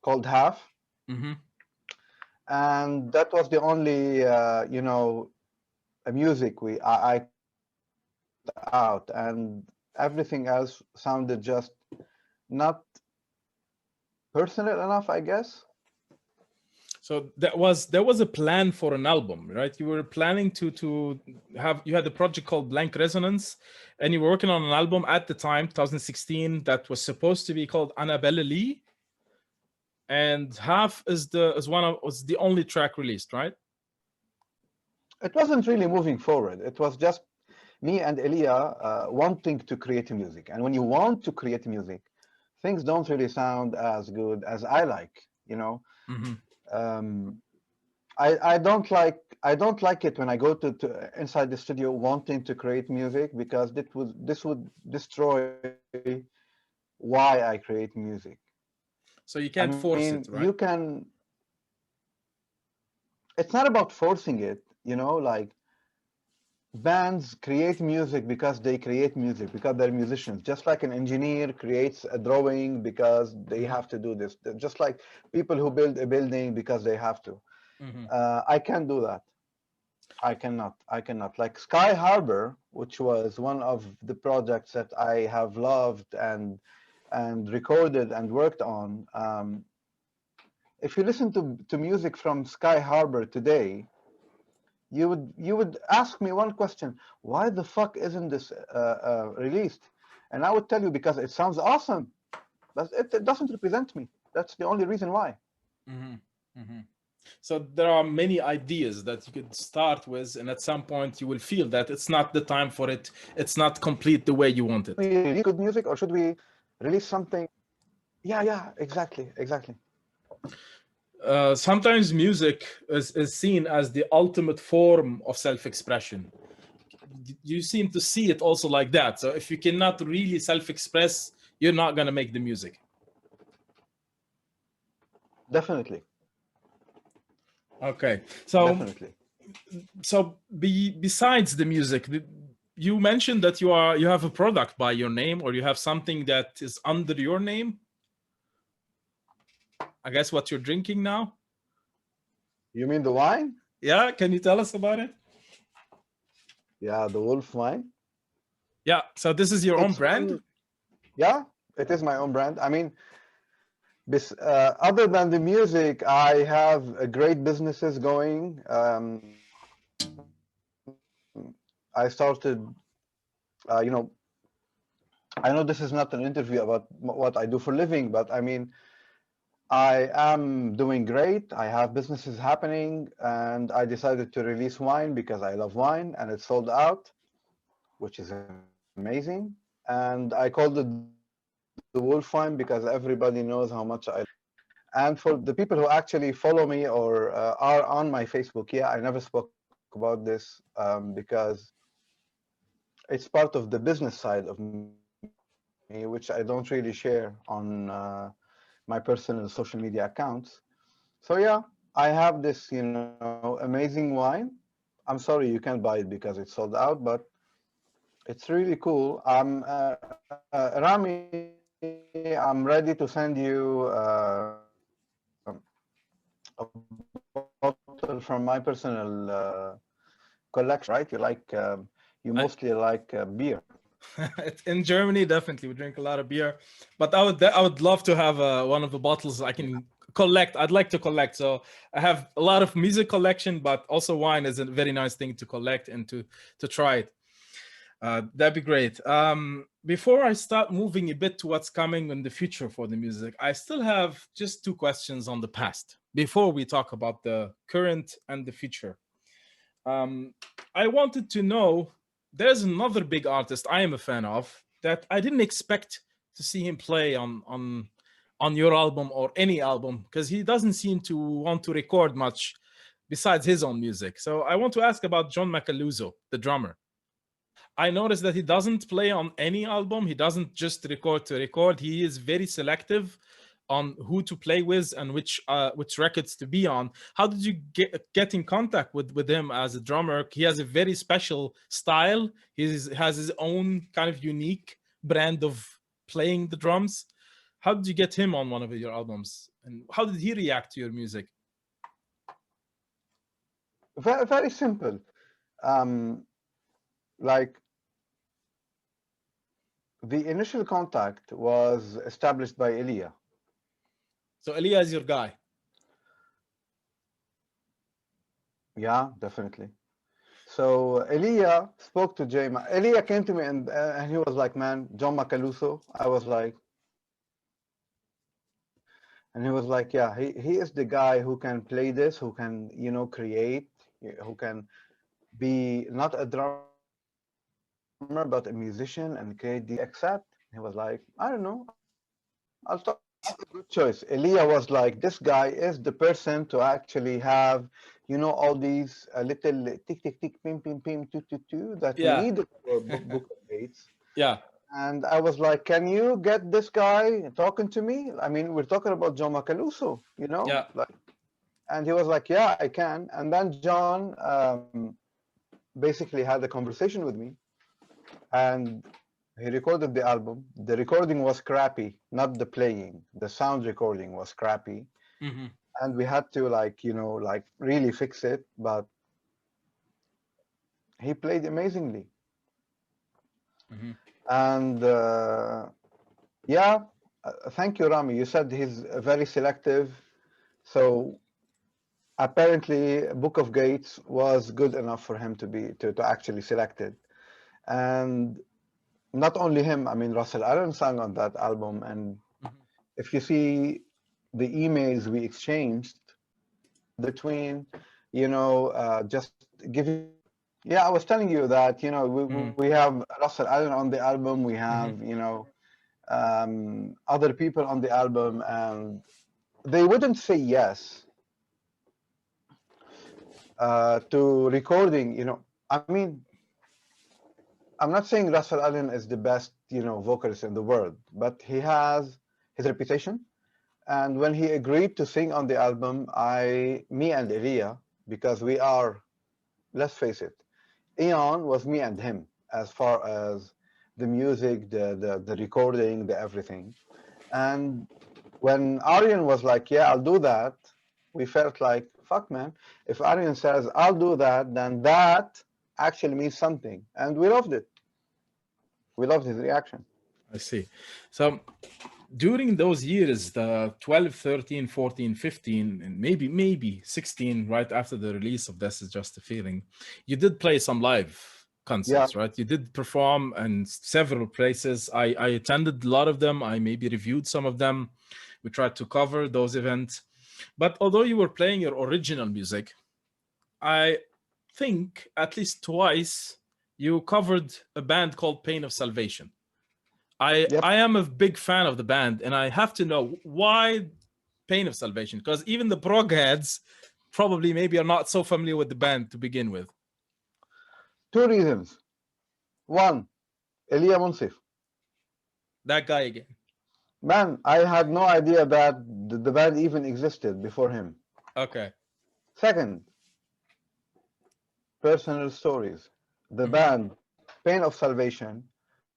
called Half. Mm-hmm. And that was the only, music I out, and everything else sounded just not personal enough, I guess. So there was a plan for an album, right? You were planning to have, you had a project called Blank Resonance, and you were working on an album at the time, 2016, that was supposed to be called Annabelle Lee, and Half was the only track released, right? It wasn't really moving forward. It was just me and Elia wanting to create music. And when you want to create music, things don't really sound as good as I like, Mm-hmm. I don't like I don't like it when I go to inside the studio wanting to create music, because this would destroy why I create music. So you can't force it, right? You can. It's not about forcing it, you know. Like, bands create music because they create music, because they're musicians. Just like an engineer creates a drawing because they have to do this. Just like people who build a building because they have to. I can't do that. I cannot. Like Sky Harbor, which was one of the projects that I have loved and recorded and worked on. If you listen to music from Sky Harbor today, you would ask me one question: why the fuck isn't this released? And I would tell you, because it sounds awesome, but it doesn't represent me. That's the only reason why. So there are many ideas that you could start with, and at some point you will feel that it's not the time for it. It's not complete the way you want it. We release good music, or should we release something? Yeah, exactly. Sometimes music is seen as the ultimate form of self-expression. You seem to see it also like that. So if you cannot really self-express, you're not going to make the music. Definitely. Okay. So definitely. So besides the music, you mentioned that you have a product by your name, or you have something that is under your name. I guess what you're drinking now. You mean the wine? Yeah, can you tell us about it? Yeah, the Wolf wine. Yeah, so this is your own brand? Yeah, it is my own brand. I mean, other than the music, I have great businesses going. I started, you know, I know this is not an interview about what I do for a living, but I mean, I am doing great. I have businesses happening, and I decided to release wine because I love wine, and it sold out, which is amazing. And I called it the Wolf wine because everybody knows how much I. And for the people who actually follow me or are on my Facebook, yeah, I never spoke about this because it's part of the business side of me, which I don't really share on my personal social media accounts. So yeah, I have this, you know, amazing wine. I'm sorry you can't buy it because it's sold out, but it's really cool. Rami, I'm ready to send you a bottle from my personal collection, right? You mostly like beer. In Germany, definitely we drink a lot of beer, but I would love to have one of the bottles I can collect. I'd like to collect. So I have a lot of music collection, but also wine is a very nice thing to collect and to try it. That'd be great. Before I start moving a bit to what's coming in the future for the music, I still have just two questions on the past before we talk about the current and the future. I wanted to know, there's another big artist I am a fan of that I didn't expect to see him play on your album or any album, because he doesn't seem to want to record much besides his own music. So I want to ask about John Macaluso, the drummer. I noticed that he doesn't play on any album. He doesn't just record to record. He is very selective on who to play with and which records to be on. How did you get in contact with him as a drummer? He has a very special style. He has his own kind of unique brand of playing the drums. How did you get him on one of your albums? And how did he react to your music? Very, very simple. Like, the initial contact was established by Elia. So Elia is your guy. Yeah, definitely. So Elia spoke to Jay. Elia came to me and he was like, man, John Macaluso. I was like, and he was like, yeah, he is the guy who can play this, who can, you know, create, who can be not a drummer, but a musician and create the except. He was like, I don't know, I'll talk. Good choice. Elia was like, this guy is the person to actually have you know, all these little tick, tick, tick, pim, pim, pim, two, two, two that we Yeah. needed for book updates. Yeah. And I was like, can you get this guy talking to me? I mean, we're talking about John Macaluso, you know? Yeah. Like, and he was like, yeah, I can. And then John basically had a conversation with me, and he recorded the album. The recording was crappy, not the playing. The sound recording was crappy. Hmm. And we had to, like, you know, like really fix it. But he played amazingly. Hmm. And yeah, thank you, Rami. You said he's very selective. So apparently Book of Gates was good enough for him to be to actually select it. And not only him, I mean, Russell Allen sang on that album. And if you see the emails we exchanged between, you know, just giving, yeah, I was telling you that, you know, we have Russell Allen on the album, we have, you know, other people on the album, and they wouldn't say yes to recording, you know. I mean, I'm not saying Russell Allen is the best, you know, vocalist in the world, but he has his reputation. And when he agreed to sing on the album, me and Elia, because we are, let's face it, Eon was me and him as far as the music, the recording, the everything. And when Arjen was like, yeah, I'll do that, we felt like, fuck, man. If Arjen says, I'll do that, then that actually means something. And we loved it. We loved his reaction. I see. So during those years, the 12, 13, 14, 15, and maybe 16, right after the release of This Is Just a Feeling, you did play some live concerts, right? You did perform in several places. I attended a lot of them. I maybe reviewed some of them. We tried to cover those events. But although you were playing your original music, I think at least twice you covered a band called Pain of Salvation. I am a big fan of the band, and I have to know why Pain of Salvation, because even the prog heads probably maybe are not so familiar with the band to begin with. Two reasons. One, Elia Monsef. That guy again. Man, I had no idea that the band even existed before him. Okay. Second, personal stories. The band, Pain of Salvation.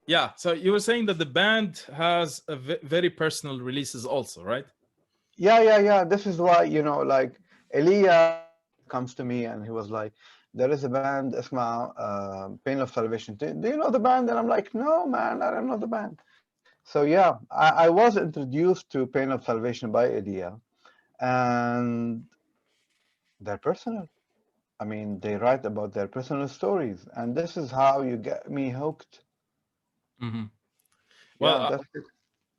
Yeah, so you were saying that the band has a very personal releases also, right? Yeah. This is why, you know, like Elia comes to me and he was like, there is a band, Isma, Pain of Salvation. Do you know the band? And I'm like, no, man, I don't know the band. So yeah, I was introduced to Pain of Salvation by Elia, and they're personal. I mean, they write about their personal stories, and this is how you get me hooked. Well, that's it.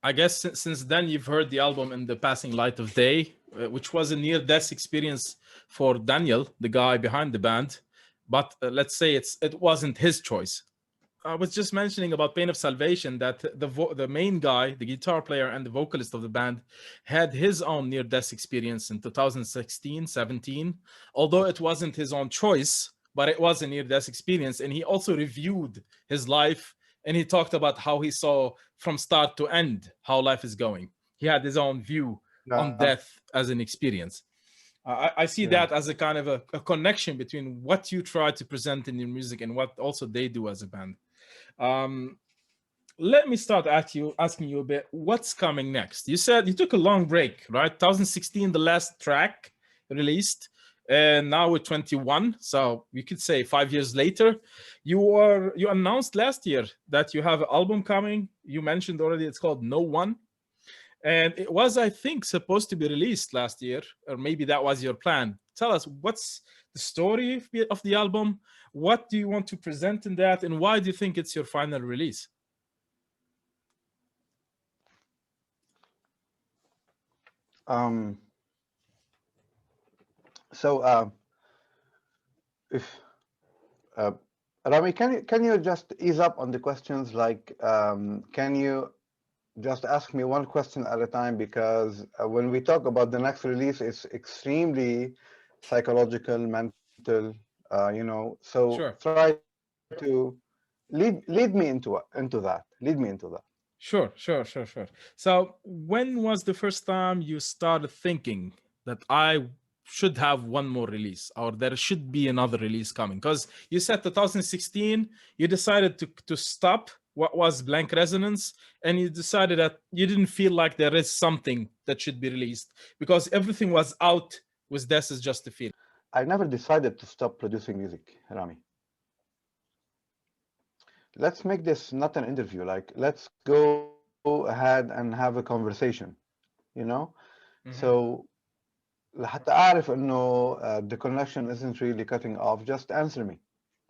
I guess since then you've heard the album In the Passing Light of Day, which was a near-death experience for Daniel, the guy behind the band. But let's say it wasn't his choice. I was just mentioning about Pain of Salvation that the main guy, the guitar player and the vocalist of the band, had his own near-death experience in 2016, 17. Although it wasn't his own choice, but it was a near-death experience. And he also reviewed his life, and he talked about how he saw from start to end how life is going. He had his own view on death as an experience. I see that as a kind of a connection between what you try to present in your music and what also they do as a band. Let me start asking you a bit, what's coming next? You said you took a long break, right? 2016, the last track released, and now we're 21. So you could say 5 years later. You announced last year that you have an album coming. You mentioned already it's called No One. And it was, I think, supposed to be released last year, or maybe that was your plan. Tell us, what's the story of the album? What do you want to present in that? And why do you think it's your final release? If Rami, can you just ease up on the questions? Like, can you just ask me one question at a time? Because when we talk about the next release, it's extremely psychological, mental, you know. So Sure. try to lead me into that. Lead me into that. Sure, sure, sure, sure. So, when was the first time you started thinking that I should have one more release or there should be another release coming? Because you said 2016, you decided to stop what was Blank Resonance, and you decided that you didn't feel like there is something that should be released because everything was out with This Is Just a Feeling. I never decided to stop producing music, Rami. Let's make this not an interview. Like, let's go ahead and have a conversation, you know? So لحتى أعرف إنه the connection isn't really cutting off, just answer me.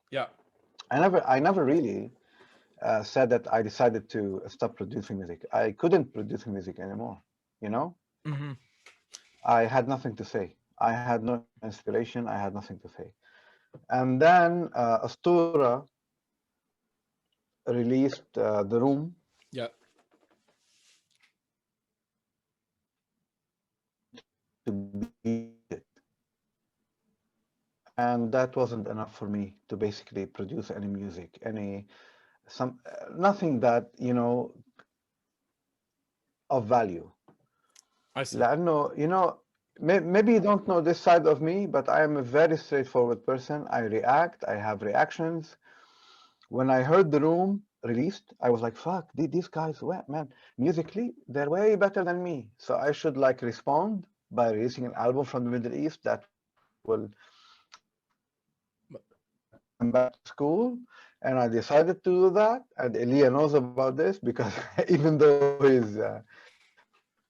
Yeah. I never really said that I decided to stop producing music. I couldn't produce music anymore, you know? I had nothing to say. I had no inspiration. I had nothing to say. And then Astura released The Room. Yeah. To beat it. And that wasn't enough for me to basically produce any music, nothing that, you know, of value. I see. لأنه, you know, maybe you don't know this side of me, but I am a very straightforward person. I react, I have reactions. When I heard The Room released, I was like, fuck, these guys, man, musically, they're way better than me. So I should like respond by releasing an album from the Middle East that will come back to school. And I decided to do that. And Elia knows about this because even though he's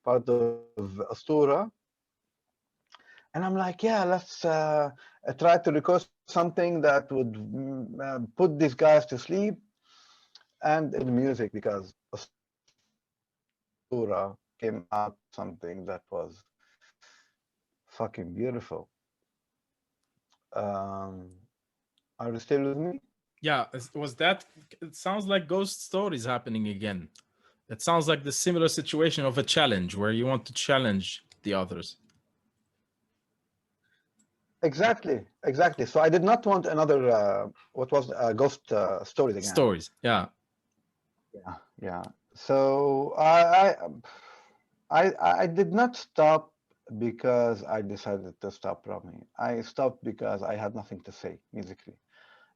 part of Astura, and I'm like, yeah, let's try to record something that would put these guys to sleep. And in music, because Astura came out something that was fucking beautiful. Are you still with me? Yeah, was that? It sounds like ghost stories happening again. It sounds like the similar situation of a challenge where you want to challenge the others. Exactly. So I did not want another what was ghost stories again. Stories, yeah. So I did not stop because I decided to stop, Rami. I stopped because I had nothing to say musically.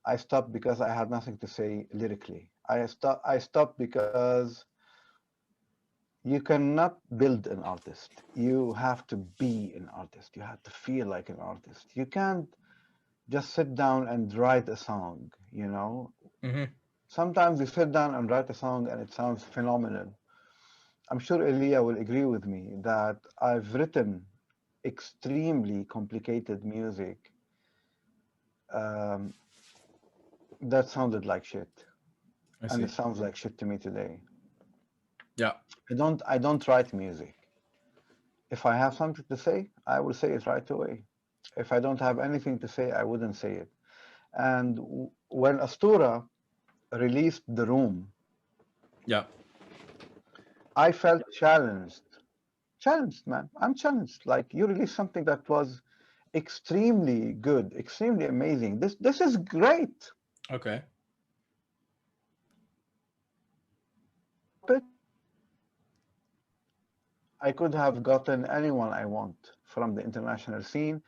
I stopped because I had nothing to say lyrically. I stopped because you cannot build an artist. You have to be an artist. You have to feel like an artist. You can't just sit down and write a song, you know? Sometimes you sit down and write a song and it sounds phenomenal. I'm sure Elia will agree with me that I've written extremely complicated music that sounded like shit. And it sounds like shit to me today. Yeah. I don't write music. If I have something to say, I will say it right away. If I don't have anything to say, I wouldn't say it. And when Astura released The Room, yeah, I felt challenged. Challenged, man. I'm challenged. Like, you released something that was extremely good, extremely amazing. This is great. Okay. I could have gotten anyone I want from the international scene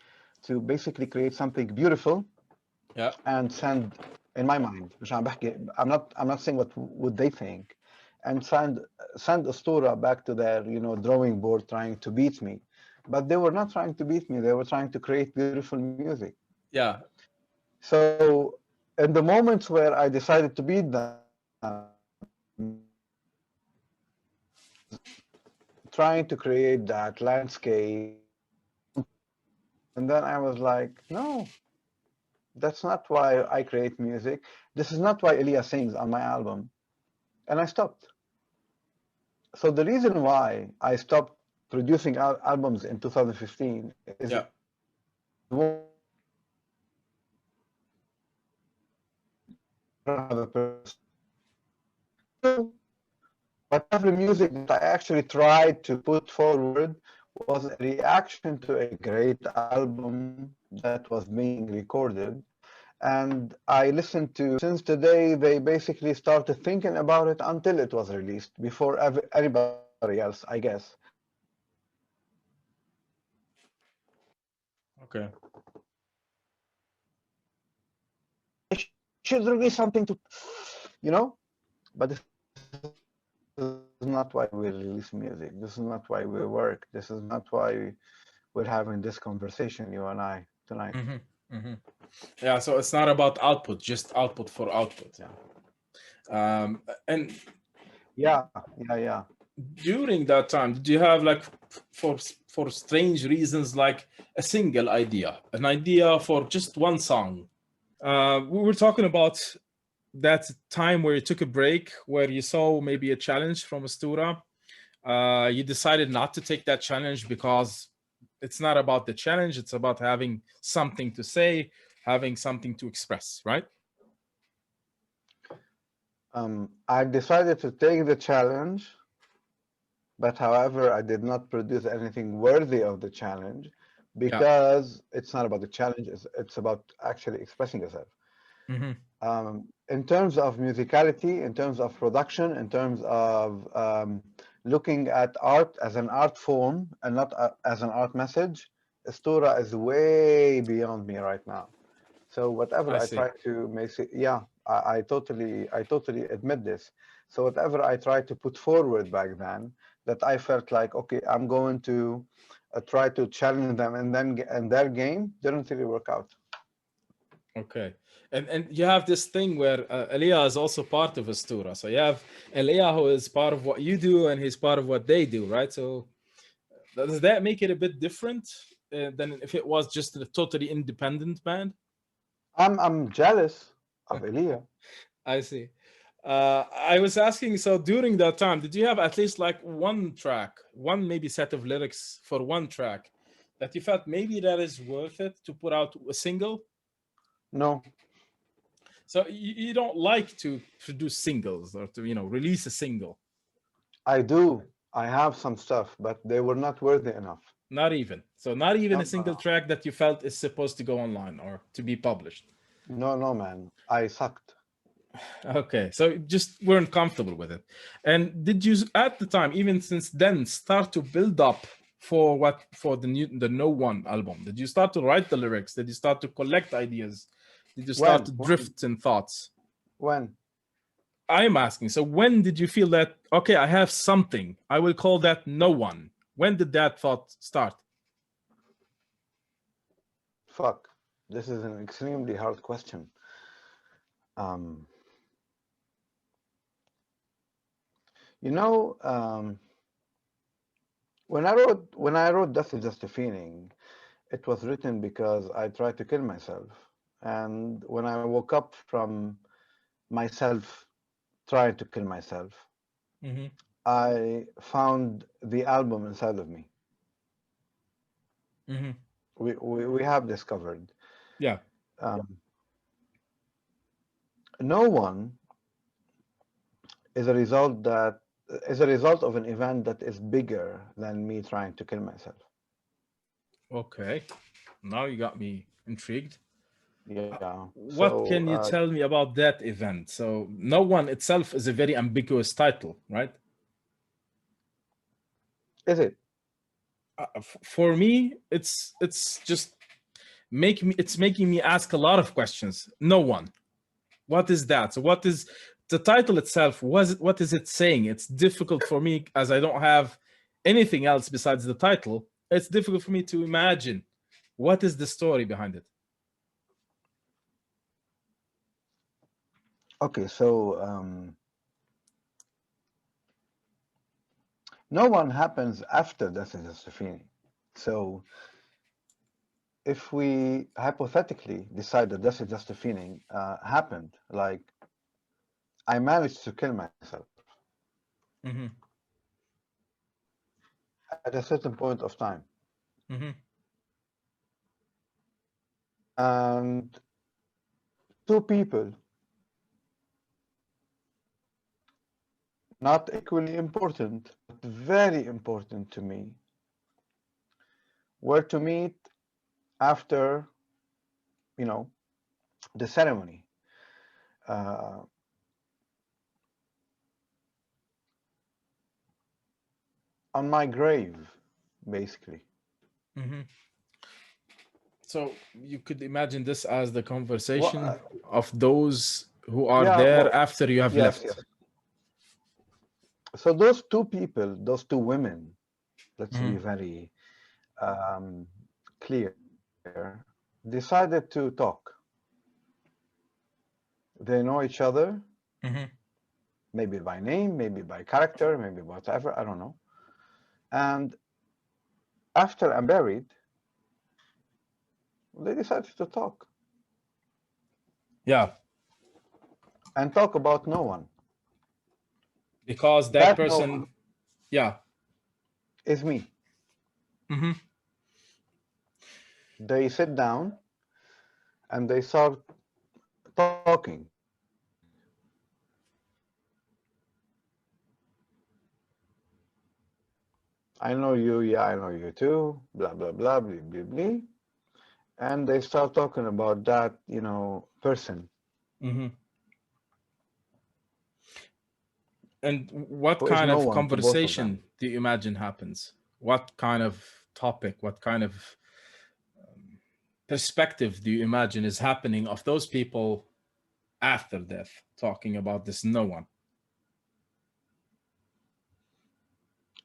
to basically create something beautiful. Yeah. And send, in my mind, I'm not saying what would they think, and send Astura back to their, you know, drawing board trying to beat me. But they were not trying to beat me. They were trying to create beautiful music. Yeah. So in the moments where I decided to beat them, trying to create that landscape, and then I was like, no, that's not why I create music. This is not why Elia sings on my album. And I stopped. So the reason why I stopped producing albums in 2015 is whatever music that I actually tried to put forward was a reaction to a great album that was being recorded. And I listened to, since the day they basically started thinking about it until it was released, before anybody else, I guess. Okay. Should release something to, you know, but this is not why we release music. This is not why we work. This is not why we're having this conversation, you and I, tonight. Yeah, so it's not about output, just output for output. Yeah. And yeah. During that time, did you have, like, for strange reasons, like a single idea, an idea for just one song? We were talking about that time where you took a break, where you saw maybe a challenge from Astura. You decided not to take that challenge because it's not about the challenge, it's about having something to say, having something to express, right? I decided to take the challenge, but however, I did not produce anything worthy of the challenge because it's not about the challenge, it's about actually expressing yourself. In terms of musicality, in terms of production, in terms of looking at art as an art form and not as an art message, Astura is way beyond me right now. So whatever I try to make it, I totally admit this. So whatever I tried to put forward back then, that I felt like, okay, I'm going to try to challenge them, and then and their game didn't really work out. Okay. And you have this thing where Elia is also part of Astura. So you have Elia, who is part of what you do, and he's part of what they do, right? So does that make it a bit different than if it was just a totally independent band? I'm jealous of Elia. I see. I was asking, so during that time, did you have at least like one track, one maybe set of lyrics for one track that you felt maybe that is worth it to put out a single? No. So you don't like to produce singles or to, you know, release a single? I do. I have some stuff, but they were not worthy enough. Not even. So not even a single track that you felt is supposed to go online or to be published? No, man. I sucked. Okay, so you just weren't comfortable with it. And did you, at the time, even since then, start to build up for the No One album? Did you start to write the lyrics? Did you start to collect ideas? Did you start to drift in thoughts? When? I'm asking, so when did you feel that, okay, I have something, I will call that No One? When did that thought start? Fuck. This is an extremely hard question. You know, when I wrote Death is Just a Feeling, it was written because I tried to kill myself. And when I woke up from myself trying to kill myself, I found the album inside of me. We have discovered. Yeah. No One is a result of an event that is bigger than me trying to kill myself. Okay, now you got me intrigued. Yeah. What can you tell me about that event? So No One itself is a very ambiguous title, right? Is it? For me, it's just making me ask a lot of questions. No One. What is that? So what is the title itself? What is it saying? It's difficult for me, as I don't have anything else besides the title. It's difficult for me to imagine what is the story behind it. Okay, so No One happens after Death is Just a Feeling. So if we hypothetically decide that Death is Just a Feeling happened, like I managed to kill myself at a certain point of time. And two people, not equally important, but very important to me, were to meet after you know, the ceremony. On my grave, basically. Mm-hmm. So you could imagine this as the conversation Well, of those who are yeah, there well, after you have yes, left. yes. So those two people, those two women, let's be Mm-hmm. very clear, decided to talk. They know each other, Mm-hmm. maybe by name, maybe by character, maybe whatever, I don't know. And after I'm buried, they decided to talk Yeah, and talk about no one. because that That no person, one yeah. is me. Mm-hmm. They sit down and they start talking. I know you, yeah, I know you too, blah, blah, blah, blah, blah, blah. And they start talking about that, you know, person. Mm-hmm. And what Who is kind no of one to both of them. conversation do you imagine happens? What kind of topic, what kind of perspective do you imagine is happening of those people after death, talking about this no one?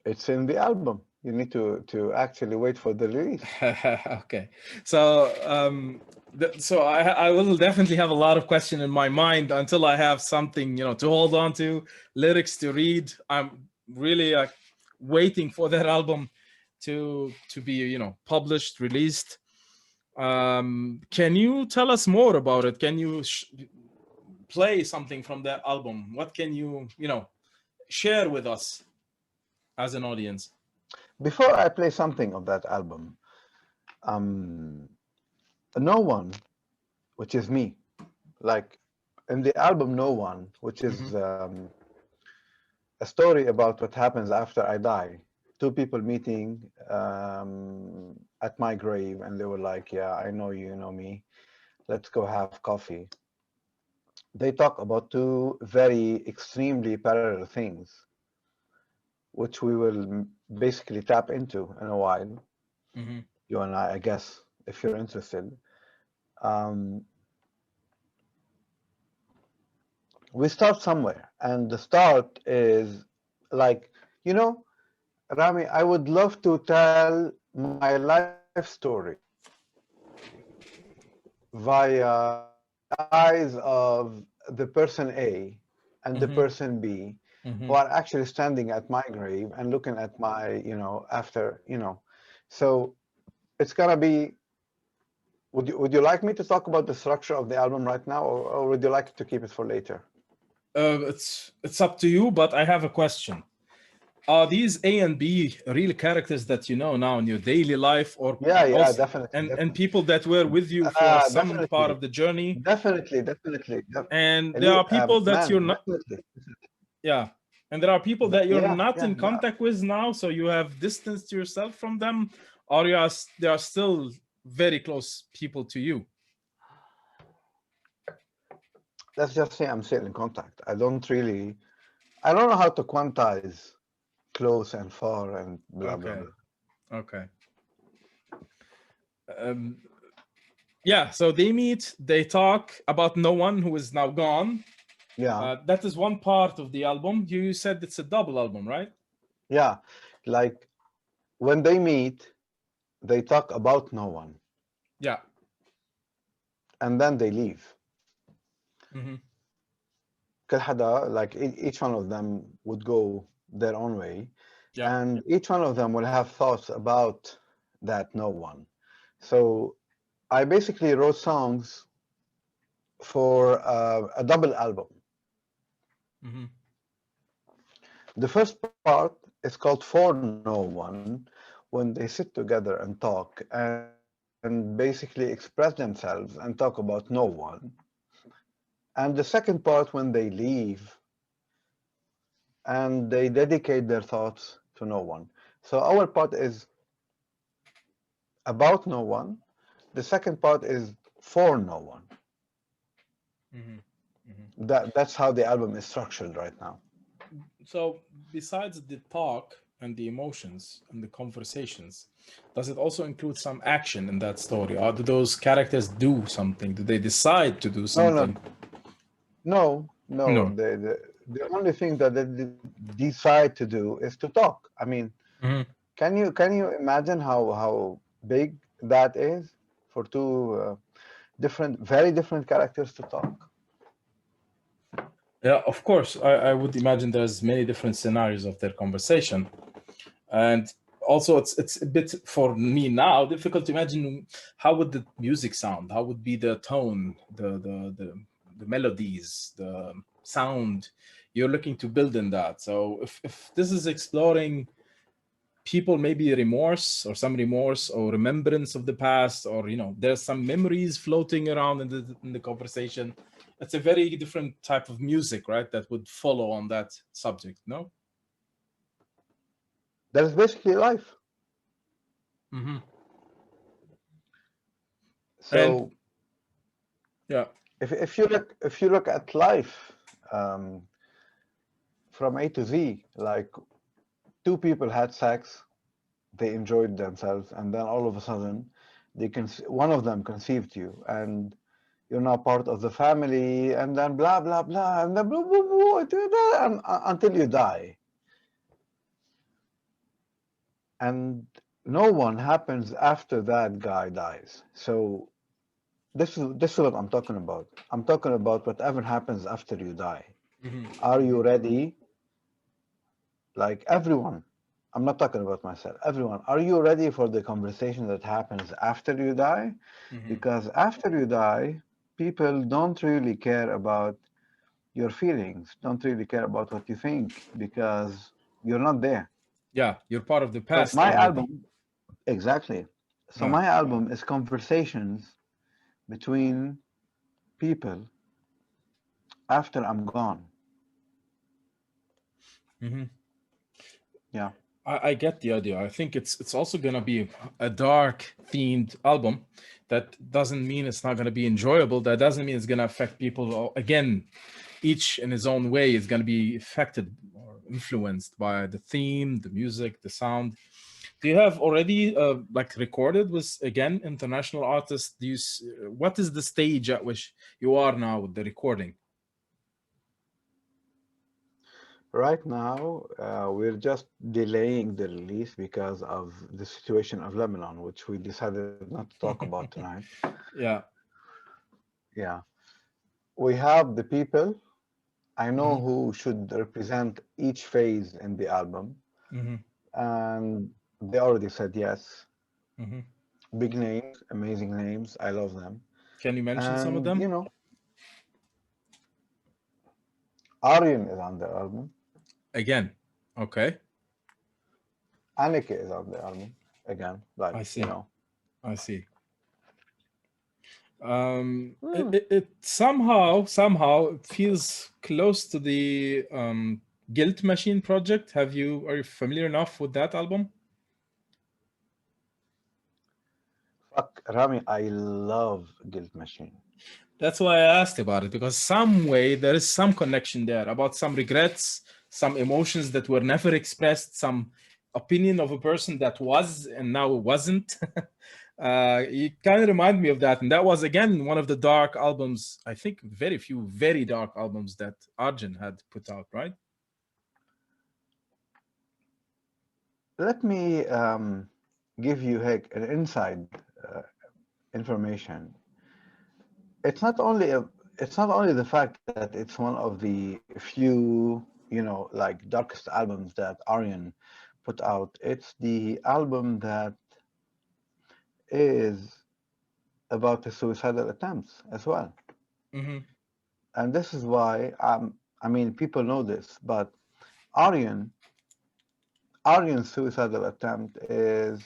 It's in the album. You need to actually wait for the release. Okay, so so I will definitely have a lot of question in my mind until I have something, you know, to hold on to, lyrics to read. I'm really waiting for that album to be, you know, published, released. Can you tell us more about it? Can you play something from that album? What can you, you know, share with us as an audience? Before I play something of that album, No One, which is me, like in the album No One, which is a story about what happens after I die. Two people meeting at my grave, and they were like, yeah, I know you, you know me. Let's go have coffee. They talk about two very extremely parallel things, which we will basically tap into in a while. Mm-hmm. You and I guess, if you're interested. Um, we start somewhere, and the start is like, you know, Rami, I would love to tell my life story via the eyes of the person A and the Mm-hmm. person B, Mm-hmm. who are actually standing at my grave and looking at my, you know, after, you know. So it's gonna be. Would you like me to talk about the structure of the album right now, or would you like to keep it for later? It's up to you, but I have a question. Are these A and B real characters that you know now in your daily life, or Yeah, also definitely, and definitely. people that were with you for some part Definitely, of the journey? definitely. And there are people that you're Man, not, definitely. yeah, and there are people that you're Yeah, not yeah. in contact with now, so you have distanced yourself from them, or they are still very close people to you. Let's just say I'm still in contact. I don't know how to quantize close and far and blah, blah, Okay, blah. okay. Yeah, so they meet, they talk about no one who is now gone. Yeah, That is one part of the album. You said it's a double album, right? yeah. Like when they meet, they talk about no one Yeah. and then they leave. Mm-hmm. كل حدا, like each one of them would go their own way, Yeah. and each one of them will have thoughts about that no one. So I basically wrote songs for a double album. Mm-hmm. The first part is called For No One, when they sit together and talk and basically express themselves and talk about no one. And the second part, when they leave and they dedicate their thoughts to no one. So our part is about no one. The second part is for no one. Mhm. Mhm. That's how the album is structured right now. So besides the talk and the emotions and the conversations, does it also include some action in that story? Or do those characters do something? Do they decide to do No, no, something? no. No. The only thing that they decide to do is to talk. I mean, Mhm. can you imagine how big that is for two very different characters to talk? Yeah, of course. I would imagine there's many different scenarios of their conversation. And also it's a bit for me now difficult to imagine how would the music sound, how would be the tone, the melodies, the sound you're looking to build in that. So if this is exploring people, maybe remorse or remembrance of the past, or there's some memories floating around in the conversation, it's a very different type of music, right, that would follow on that subject. No. That is basically life. Mm-hmm. And So yeah. if you look at life um, from A to Z, like two people had sex, they enjoyed themselves, and then all of a sudden, one of them conceived you, and you're now part of the family, and then blah blah blah, and then blah, blah, blah, and, until you die, and no one happens after that guy dies. So this is what I'm talking about. I'm talking about whatever happens after you die. Mm-hmm. Are you ready? Like everyone, I'm not talking about myself. Everyone, are you ready for the conversation that happens after you die? Mm-hmm. Because after you die, people don't really care about your feelings, don't really care about what you think, because you're not there. Yeah, you're part of the So past my already. album, exactly. So Yeah. my album is conversations between people after I'm gone. Mm-hmm. Yeah. I get the idea. I think it's also gonna be a dark themed album. That doesn't mean it's not gonna be enjoyable. That doesn't mean it's gonna affect people. Again, each in his own way is gonna be affected or influenced by the theme, the music, the sound. Do you have already like recorded with again international artists? What is the stage at which you are now with the recording? Right now, we're just delaying the release because of the situation of Lebanon, which we decided not to talk about tonight. Yeah. Yeah. We have the people. I know Hmm. who should represent each phase in the album, Hmm. and they already said yes. Hmm. Big names, amazing names. I love them. Can you mention some of And, them? Arjen is on the album. Again. Okay. Anneke is on the album again. Like, I see. I see. Hmm. It somehow it feels close to the Guilt Machine project. Are you familiar enough with that album? Fuck, Rami, I love Guilt Machine. That's why I asked about it, because some way there is some connection there about some regrets, some emotions that were never expressed, some opinion of a person that was and now wasn't. You kind of remind me of that, and that was again one of the dark albums. I think very few very dark albums that Arjun had put out, right? Let me give you an inside uh, information. It's not only the fact that it's one of the few, like darkest albums that Aryan put out. It's the album that is about the suicidal attempts as well. Mm-hmm. And this is why I mean, people know this, but Aryan Aryan's suicidal attempt is,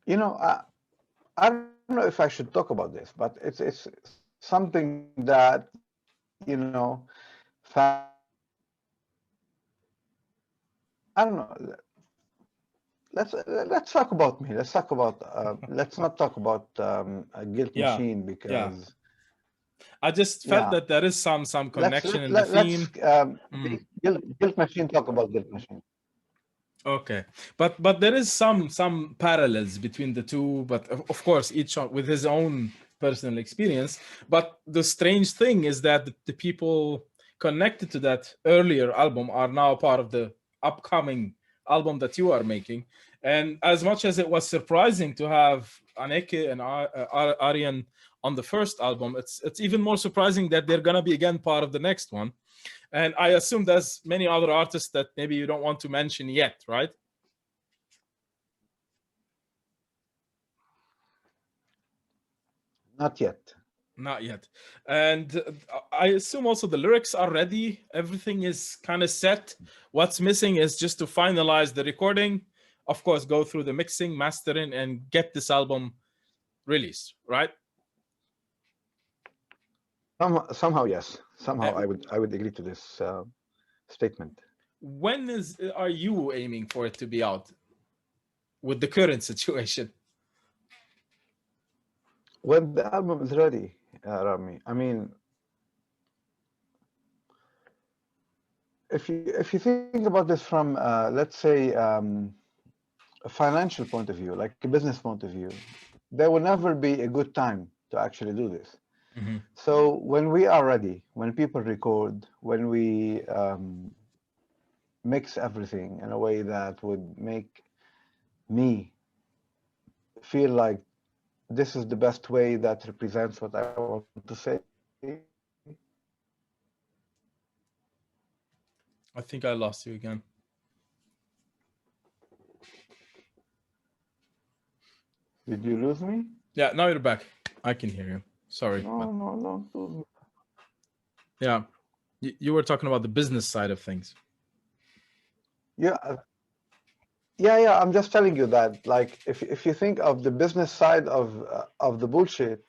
I don't know if I should talk about this, but it's something that, family, I don't know. let's talk about me. Let's talk about let's not talk about a guilt Yeah, machine yeah. because I just felt yeah. that there is some connection in the Let's theme. Mm. guilt machine talk about guilt machine. Okay, but there is some parallels between the two, but of course each with his own personal experience. But the strange thing is that the people connected to that earlier album are now part of the upcoming album that you are making. And as much as it was surprising to have Anneke and Arjen on the first album, it's even more surprising that they're gonna be again part of the next one. And I assume there's many other artists that maybe you don't want to mention yet, right? Not yet. Not yet. And I assume also the lyrics are ready. Everything is kind of set. What's missing is just to finalize the recording. Of course, go through the mixing, mastering, and get this album released, right? Somehow, yes. Somehow, I would agree to this statement. When are you aiming for it to be out with the current situation? When the album is ready, Rami. I mean, if you think about this from let's say a financial point of view, like a business point of view, there will never be a good time to actually do this. Mm-hmm. So when we are ready, when people record, when we mix everything in a way that would make me feel like this is the best way that represents what I want to say. I think I lost you again. Did you lose me? Yeah, now you're back. I can hear you. Sorry. No. Yeah, you were talking about the business side of things. Yeah. I'm just telling you that, like, if you think of the business side of the bullshit,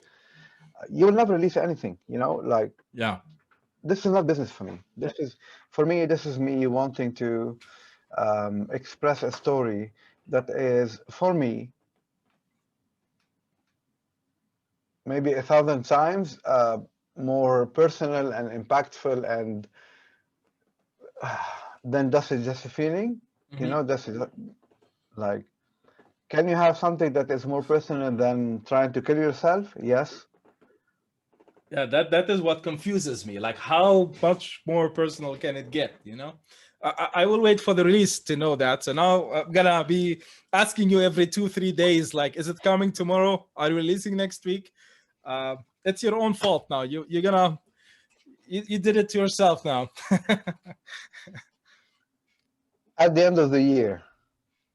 you will never release anything. You know, like. Yeah. This is not business for me. This is me wanting to express a story that is, for me, maybe 1,000 times more personal and impactful and then This Is Just a Feeling. Mm-hmm. You know, this is like, can you have something that is more personal than trying to kill yourself? Yes. Yeah, that is what confuses me. Like, how much more personal can it get? You know, I will wait for the release to know that. So now I'm gonna be asking you every 2-3 days, like, is it coming tomorrow? Are you releasing next week? It's your own fault now. You did it to yourself now. At the end of the year.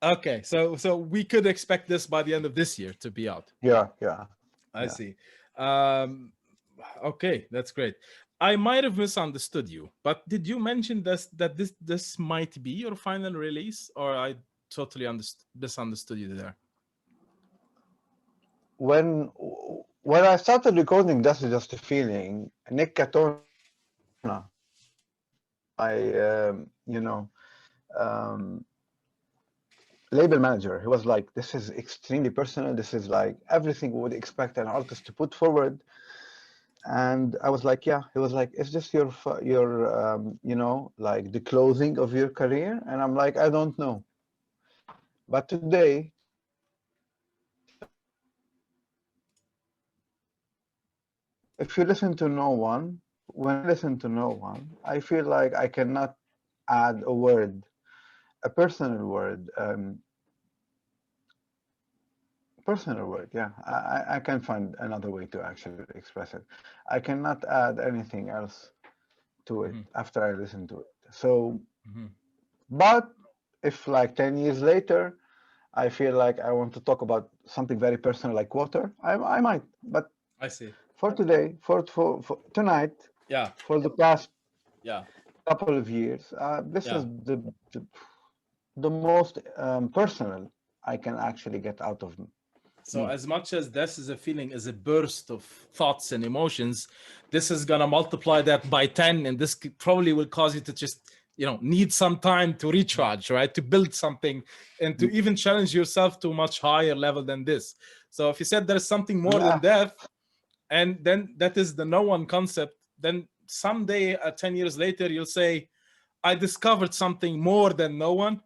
Okay, so we could expect this by the end of this year to be out. Yeah. I see. Okay, that's great. I might have misunderstood you, but did you mention that this might be your final release, or I totally misunderstood you there? When I started recording This Is Just a Feeling, Nick Catona, label manager, he was like, this is extremely personal. This is like everything we would expect an artist to put forward. And I was like, yeah. He was like, is this your like the closing of your career? And I'm like, I don't know. But today, if you listen to no one, when I listen to no one, I feel like I cannot add a word, a personal word. Personal word, yeah. I can find another way to actually express it. I cannot add anything else to it after I listen to it. So, but if like 10 years later, I feel like I want to talk about something very personal like water, I might. But I see. For today, for tonight, yeah, for the past couple of years, this is the most personal I can actually get out of me. So as much as This Is a Feeling is a burst of thoughts and emotions, this is gonna multiply that by 10, and this probably will cause you to just need some time to recharge, right? To build something and to even challenge yourself to a much higher level than this. So if you said there's something more than death, and then that is the no one concept, then someday 10 years later, you'll say, I discovered something more than no one.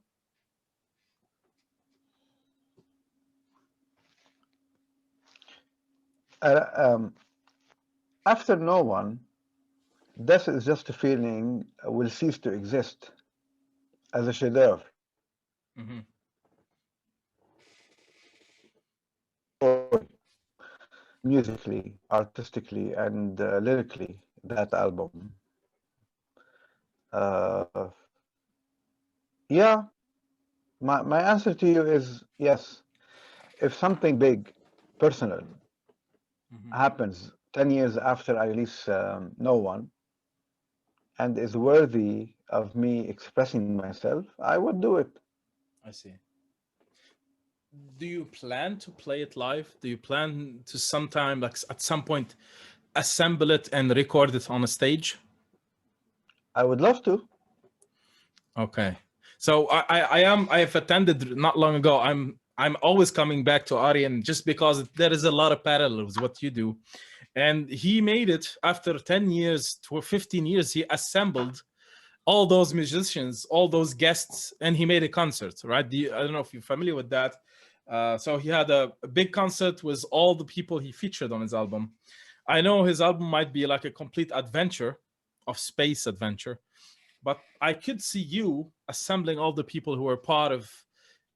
After no one, death is just a feeling will cease to exist as a chef-d'oeuvre. Musically, artistically, and lyrically, that album. Yeah, my answer to you is yes. If something big, personal, happens 10 years after I release No One, and is worthy of me expressing myself, I would do it. I see. Do you plan to play it live? Do you plan to sometime, like at some point, assemble it and record it on a stage? I would love to. Okay. So I have attended not long ago. I'm always coming back to Arjen just because there is a lot of parallels with what you do. And he made it after 10 years to 15 years. He assembled all those musicians, all those guests, and he made a concert, right? I don't know if you're familiar with that. So he had a big concert with all the people he featured on his album. I know his album might be like a complete adventure of space adventure, but I could see you assembling all the people who are part of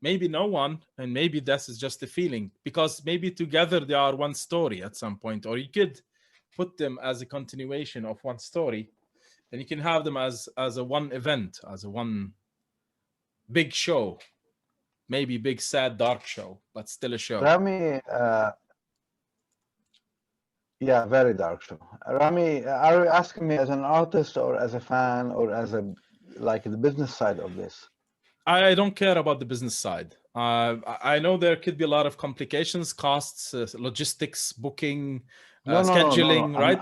maybe No One, and maybe this is just a feeling, because maybe together they are one story at some point, or you could put them as a continuation of one story, and you can have them as a one event, as a one big show, maybe big, sad, dark show, but still a show. Rami, yeah, very dark show. Rami, are you asking me as an artist or as a fan or as like the business side of this? I don't care about the business side. I know there could be a lot of complications, costs, logistics, booking, scheduling, no. right?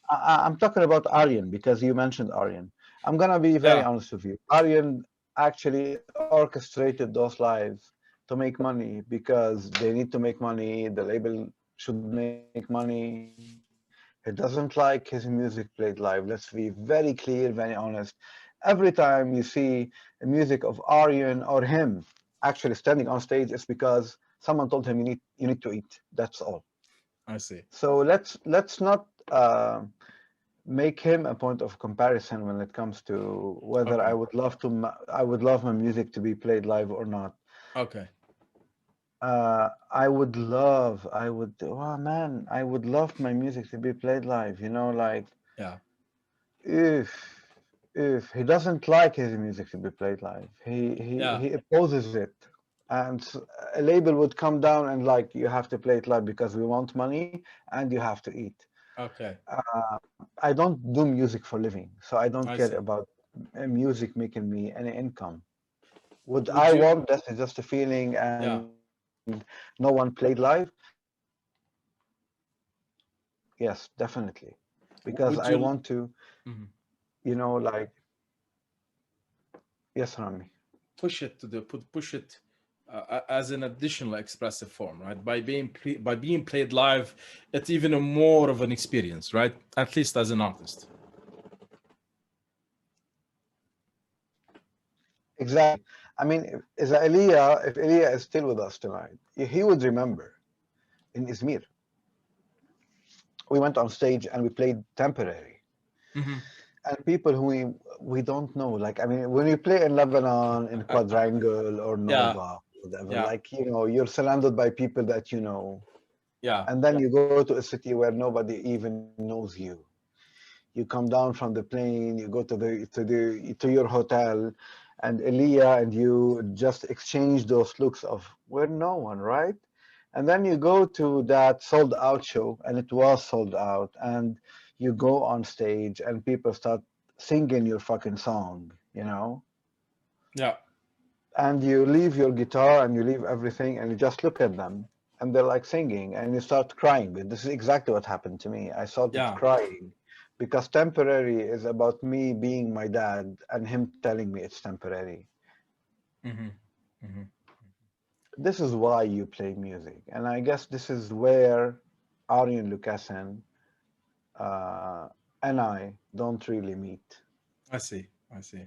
I'm talking about Arjen, because you mentioned Arjen. I'm gonna be very honest with you. Arjen actually orchestrated those lives to make money because they need to make money. The label should make money. He doesn't like his music played live. Let's be very clear, very honest. Every time you see a music of Arjen or him actually standing on stage, it's because someone told him you need to eat. That's all. I see. So let's not make him a point of comparison when it comes to whether I would love my music to be played live or not. Okay. I would love my music to be played live. Like if he doesn't like his music to be played live, he opposes it, and a label would come down and like, you have to play it live because we want money and you have to eat. Okay. I don't do music for living, so I don't care about music making me any income. Would I want that is just a feeling and No One played live? Yes, definitely, because I want to, like, yes, Rami. Push it as an additional expressive form, right? By being played live, it's even more of an experience, right? At least as an artist. Exactly. I mean, if Elia is still with us tonight, he would remember in Izmir. We went on stage and we played Temporary. And people who we don't know, like, I mean, when you play in Lebanon, in Quadrangle or Nova, whatever, like, you're surrounded by people that you know. And then you go to a city where nobody even knows you. You come down from the plane, you go to your hotel, and Elia and you just exchange those looks of we're no one, right? And then you go to that sold out show, and it was sold out, and you go on stage and people start singing your fucking song, and you leave your guitar and you leave everything and you just look at them and they're like singing and you start crying. But this is exactly what happened to me. I started crying because temporary is about me being my dad and him telling me it's temporary. Mm-hmm. Mm-hmm. This is why you play music, and I guess this is where Arjen Lucassen and I don't really meet. I see. I see.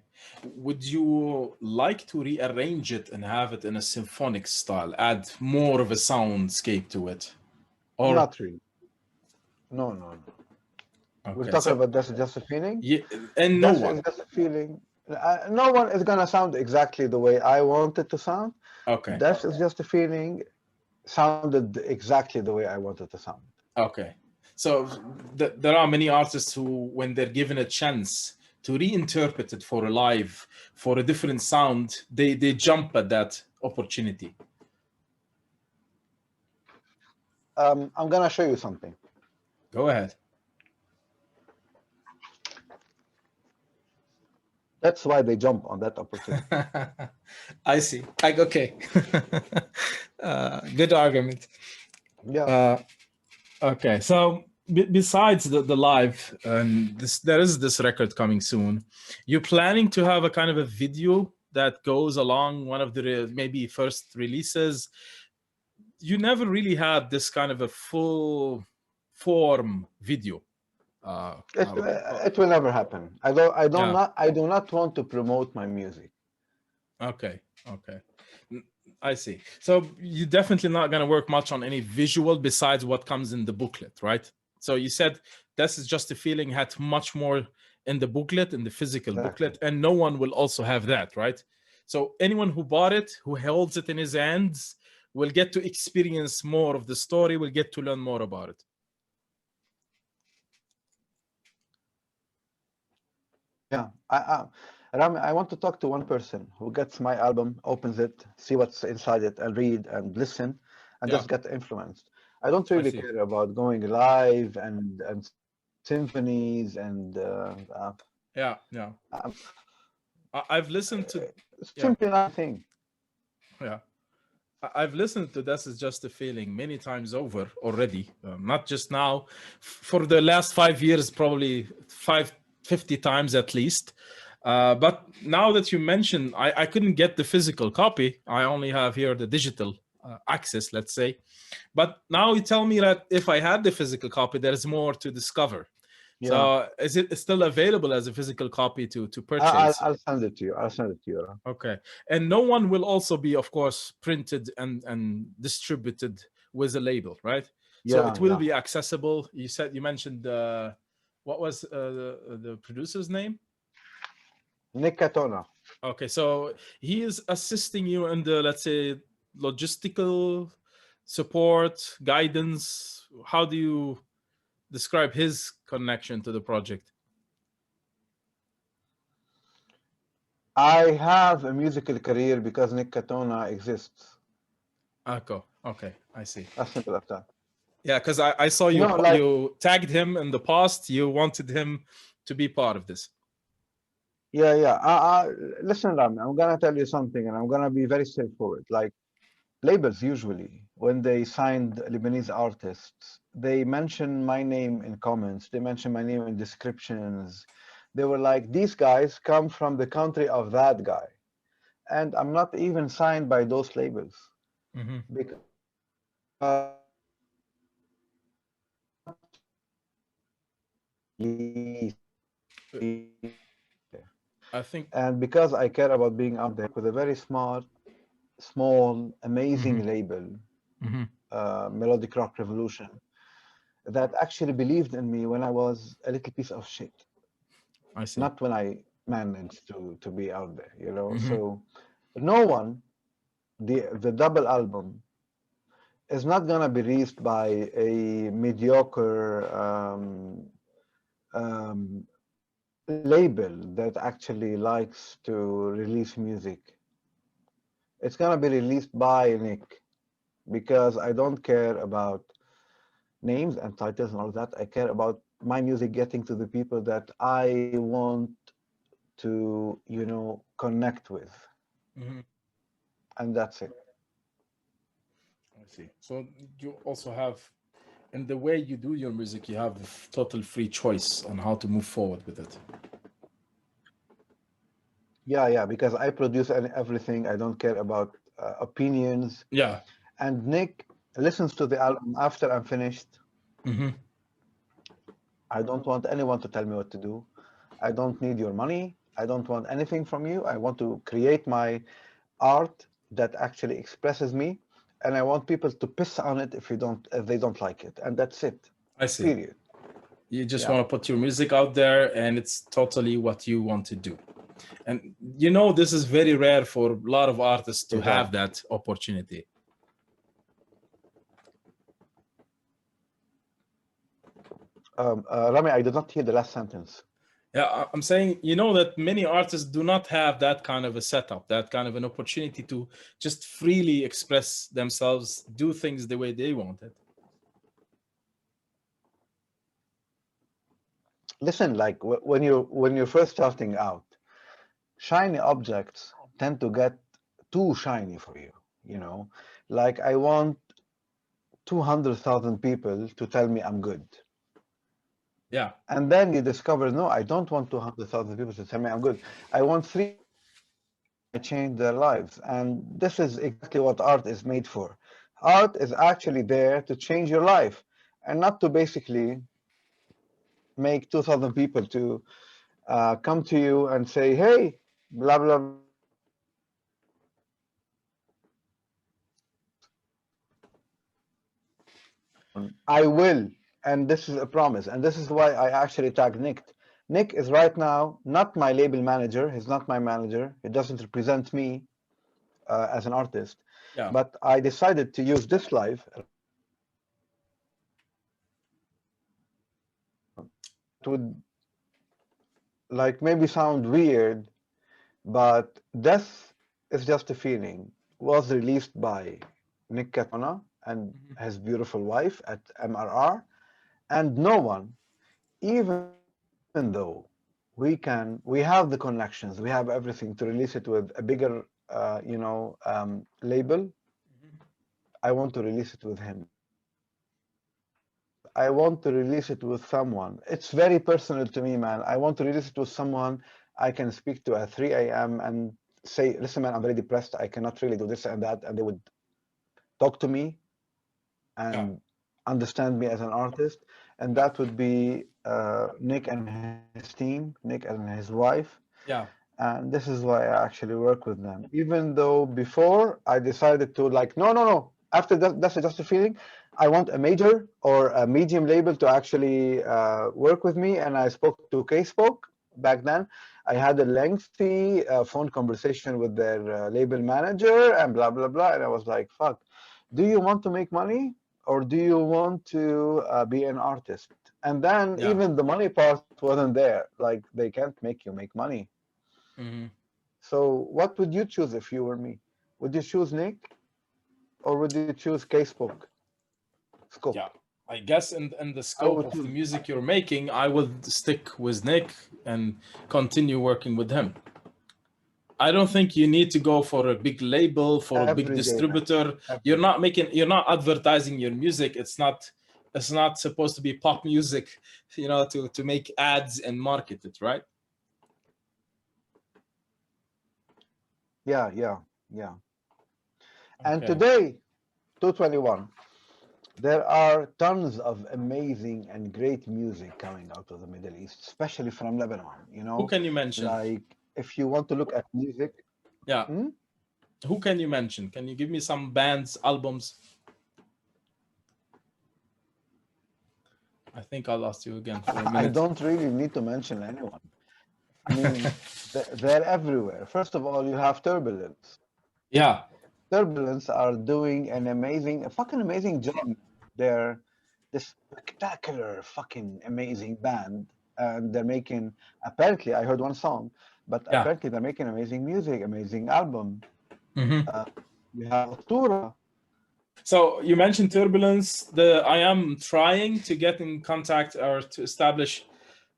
Would you like to rearrange it and have it in a symphonic style, add more of a soundscape to it? Or Not really. No, no, no. We're okay, talking so about That's Just a Feeling. yeah, and no This one. is just a feeling. No one is gonna sound exactly the way I want it to sound. Okay, This is just a feeling sounded exactly the way I wanted to sound. okay. So there are many artists who, when they're given a chance to reinterpret it for a live, for a different sound, they jump at that opportunity. I'm gonna show you something. Go ahead. That's why they jump on that opportunity. I see. Okay. Good argument. Yeah. Okay, so besides the live, and there is this record coming soon, you're planning to have a kind of a video that goes along one of the maybe first releases. You never really had this kind of a full form video. It will never happen. Yeah. I do not want to promote my music. Okay. Okay. I see. So you're definitely not going to work much on any visual besides what comes in the booklet, right? So you said This Is Just a Feeling had much more in the booklet, in the physical booklet, and no one will also have that, right? So anyone who bought it, who holds it in his hands, will get to experience more of the story, will get to learn more about it. Yeah, Rami, I want to talk to one person who gets my album, opens it, see what's inside it, and read and listen, and just get influenced. I don't really care about going live and symphonies and yeah. I've listened to simply nothing. Yeah. I've listened to This Is Just a Feeling many times over already, not just now. For the last 5 years, probably 50 times at least. But now that you mention, I couldn't get the physical copy. I only have here the digital access, let's say. But now you tell me that if I had the physical copy, there's more to discover. Yeah. So is it still available as a physical copy to purchase? I'll send it to you. I'll send it to you. Okay. And no one will also be, of course, printed and distributed with a label, right? So it will be accessible. You mentioned, what was the producer's name? Nick Katona. Okay, so he is assisting you in the, let's say, logistical support, guidance. How do you describe his connection to the project? I have a musical career because Nick Katona exists. Okay, I see. As simple as that. Yeah, because I saw you, you tagged him in the past. You wanted him to be part of this. Yeah. Listen, Rami, I'm going to tell you something, and I'm going to be very straightforward. Like, labels usually, when they signed Lebanese artists, they mention my name in comments. They mention my name in descriptions. They were like, these guys come from the country of that guy. And I'm not even signed by those labels. Because I think, and because I care about being out there with a very smart, small, amazing label, Melodic Rock Revolution, that actually believed in me when I was a little piece of shit. I see. Not when I managed to be out there, you know. So no one, the double album is not gonna be released by a mediocre label that actually likes to release music. It's gonna be released by Nick, because I don't care about names and titles and all that. I care about my music getting to the people that I want to, you know, connect with. And that's it. I see. So you also have in the way you do your music, you have total free choice on how to move forward with it. Yeah, because I produce everything. I don't care about opinions. Yeah. And Nick listens to the album after I'm finished. Mm-hmm. I don't want anyone to tell me what to do. I don't need your money. I don't want anything from you. I want to create my art that actually expresses me, and I want people to piss on it if they don't like it, and that's it. I see. Period. You just Yeah. want to put your music out there, and it's totally what you want to do. And you know, this is very rare for a lot of artists to have that opportunity. Rami, I did not hear the last sentence. Yeah, I'm saying, you know, that many artists do not have that kind of a setup, that kind of an opportunity to just freely express themselves, do things the way they want it. Listen, like when you're first starting out, shiny objects tend to get too shiny for you. You know, like I want 200,000 people to tell me I'm good. Yeah. And then you discover, no, I don't want 200,000 people to tell me I'm good. I want 3 to change their lives. And this is exactly what art is made for. Art is actually there to change your life and not to basically make 2,000 people to come to you and say, hey, blah, blah, blah. I will. And this is a promise. And this is why I actually tagged Nick. Nick is right now not my label manager. He's not my manager. He doesn't represent me as an artist. Yeah. But I decided to use this live. It would like maybe sound weird, but Death is Just a Feeling was released by Nick Katona and his beautiful wife at MRR. And no one, even though we have the connections, we have everything to release it with a bigger, label. I want to release it with him. I want to release it with someone. It's very personal to me, man. I want to release it with someone I can speak to at 3 a.m. and say, listen, man, I'm very depressed. I cannot really do this and that. And they would talk to me and understand me as an artist. And that would be Nick and his team, Nick and his wife. Yeah. And this is why I actually work with them. Even though before I decided to like, no. After that's just a feeling. I want a major or a medium label to actually work with me. And I spoke to K-Spoke back then. I had a lengthy phone conversation with their label manager and blah, blah, blah. And I was like, fuck, do you want to make money? Or do you want to be an artist? And then even the money part wasn't there. Like they can't make you make money. Mm-hmm. So what would you choose if you were me? Would you choose Nick? Or would you choose K-Spoke? Scope? Yeah, I guess in the scope of the music you're making, I would stick with Nick and continue working with him. I don't think you need to go for a big label, for a big distributor. You're not advertising your music. It's not supposed to be pop music, to make ads and market it, right? Yeah. And today, 221, there are tons of amazing and great music coming out of the Middle East, especially from Lebanon. Who can you mention? Like, if you want to look at music. Yeah. Who can you mention? Can you give me some bands, albums? I think I lost you again for a minute. I don't really need to mention anyone. I mean, they're everywhere. First of all, you have Turbulence. Yeah. Turbulence are doing a fucking amazing job. They're this spectacular, fucking amazing band. And they're making, apparently, I heard one song, but apparently they're making amazing music, amazing album. We have Astura. So you mentioned Turbulence. I am trying to get in contact or to establish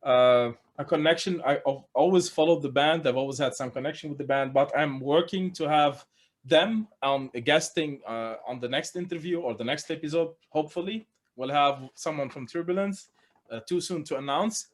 a connection. I've always followed the band. I've always had some connection with the band, but I'm working to have them guesting on the next interview or the next episode, hopefully. we'll have someone from Turbulence. Too soon to announce.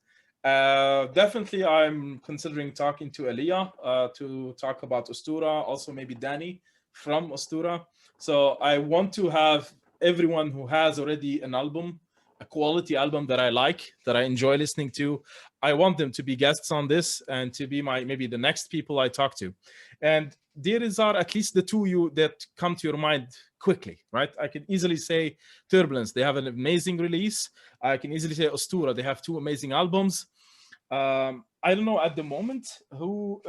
Definitely, I'm considering talking to Elia to talk about Ostura. Also, maybe Danny from Ostura. So I want to have everyone who has already an album, a quality album that I like, that I enjoy listening to. I want them to be guests on this and to be maybe the next people I talk to. And these are at least the two that come to your mind quickly, right? I can easily say Turbulence, they have an amazing release. I can easily say Ostura, they have 2 amazing albums. I don't know at the moment who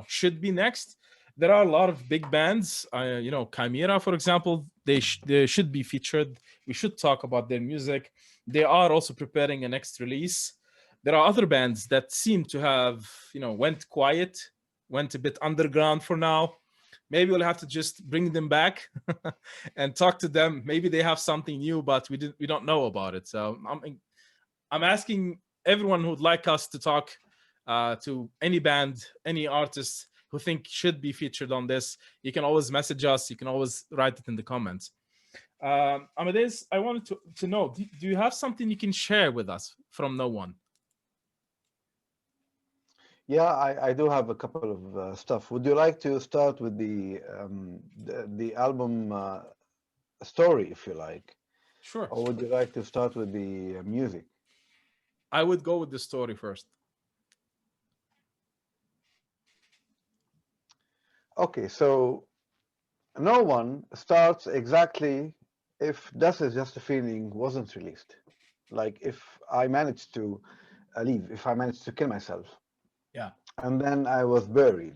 should be next. There are a lot of big bands, Chimera, for example, they should be featured. We should talk about their music. They are also preparing a next release. There are other bands that seem to have, went quiet, went a bit underground for now. Maybe we'll have to just bring them back and talk to them. Maybe they have something new, but we don't know about it. So I'm asking everyone who'd like us to talk to any band, any artist who think should be featured on this. You can always message us. You can always write it in the comments. Amadeus, I wanted to know, do you have something you can share with us from No One? Yeah, I do have a couple of stuff. Would you like to start with the album story, if you like? Sure. Or would you like to start with the music? I would go with the story first. Okay, so No One starts exactly if Death Is Just a Feeling wasn't released. Like if I managed to leave, if I managed to kill myself. Yeah. And then I was buried.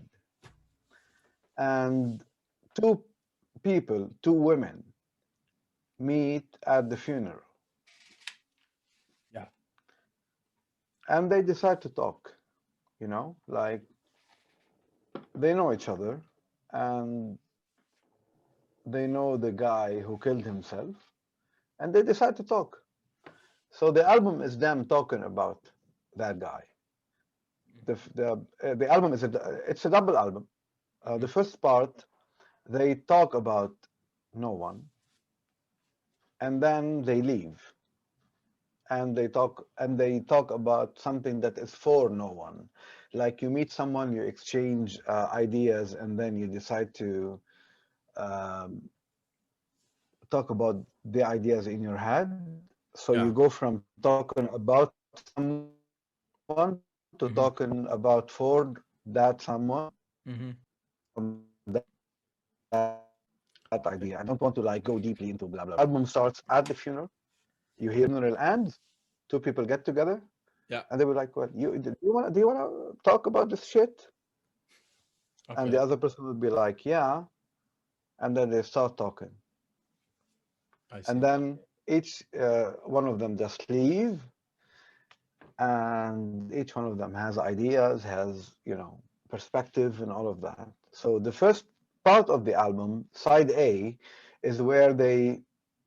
And 2 people, 2 women, meet at the funeral. Yeah. And they decide to talk, like they know each other and they know the guy who killed himself and they decide to talk. So the album is them talking about that guy. The album it's a double album. The first part, they talk about No One, and then they leave, and they talk about something that is for no one. Like you meet someone, you exchange ideas, and then you decide to talk about the ideas in your head. So you go from talking about someone to talking about for that someone. That idea. I don't want to like go deeply into blah blah. Album starts at the funeral. You hear funeral ends. 2 people get together. Yeah. And they were like, "Well, do you want to talk about this shit?" Okay. And the other person would be like, "Yeah." And then they start talking. I see. And then each one of them just leave, and each one of them has ideas, has perspective, and all of that. So the first part of the album, side A, is where they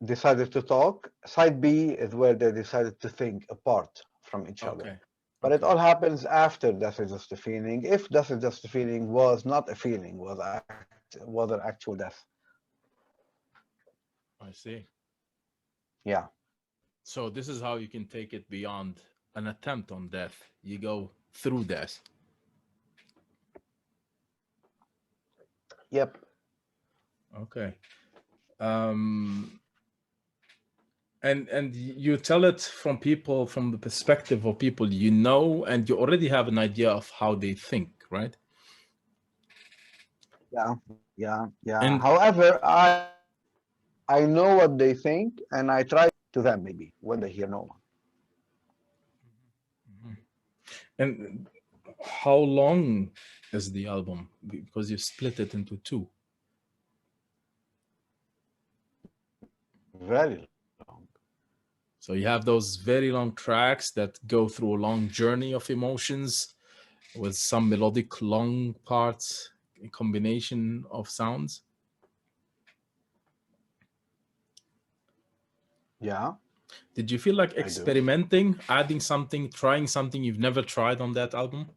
decided to talk. Side B is where they decided to think apart from each other. But it all happens after Death Is Just a Feeling. If Death Is Just a Feeling was not a feeling, was an actual death. I see. Yeah. So this is how you can take it beyond an attempt on death. You go through death. Yep. Okay. And you tell it from the perspective of people and you already have an idea of how they think, right? Yeah. And however, I know what they think, and I try to them maybe when they hear No One. And how long is the album? Because you split it into 2. Very long. So you have those very long tracks that go through a long journey of emotions with some melodic long parts, a combination of sounds. Yeah. Did you feel like experimenting, adding something, trying something you've never tried on that album?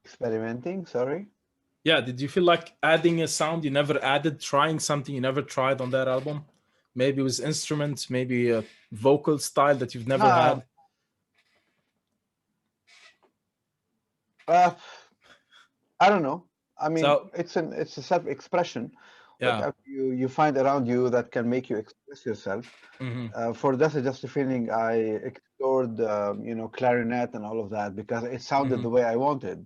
Experimenting, sorry? Yeah, did you feel like adding a sound you never added, trying something you never tried on that album? Maybe it was instruments, maybe a vocal style that you've never Uh, had. uh, I don't know. I mean, So it's a self-expression. yeah. Whatever you find around you that can make you express yourself. Hmm. For That's Just a Feeling, I explored, clarinet and all of that because it sounded Hmm. the way I wanted.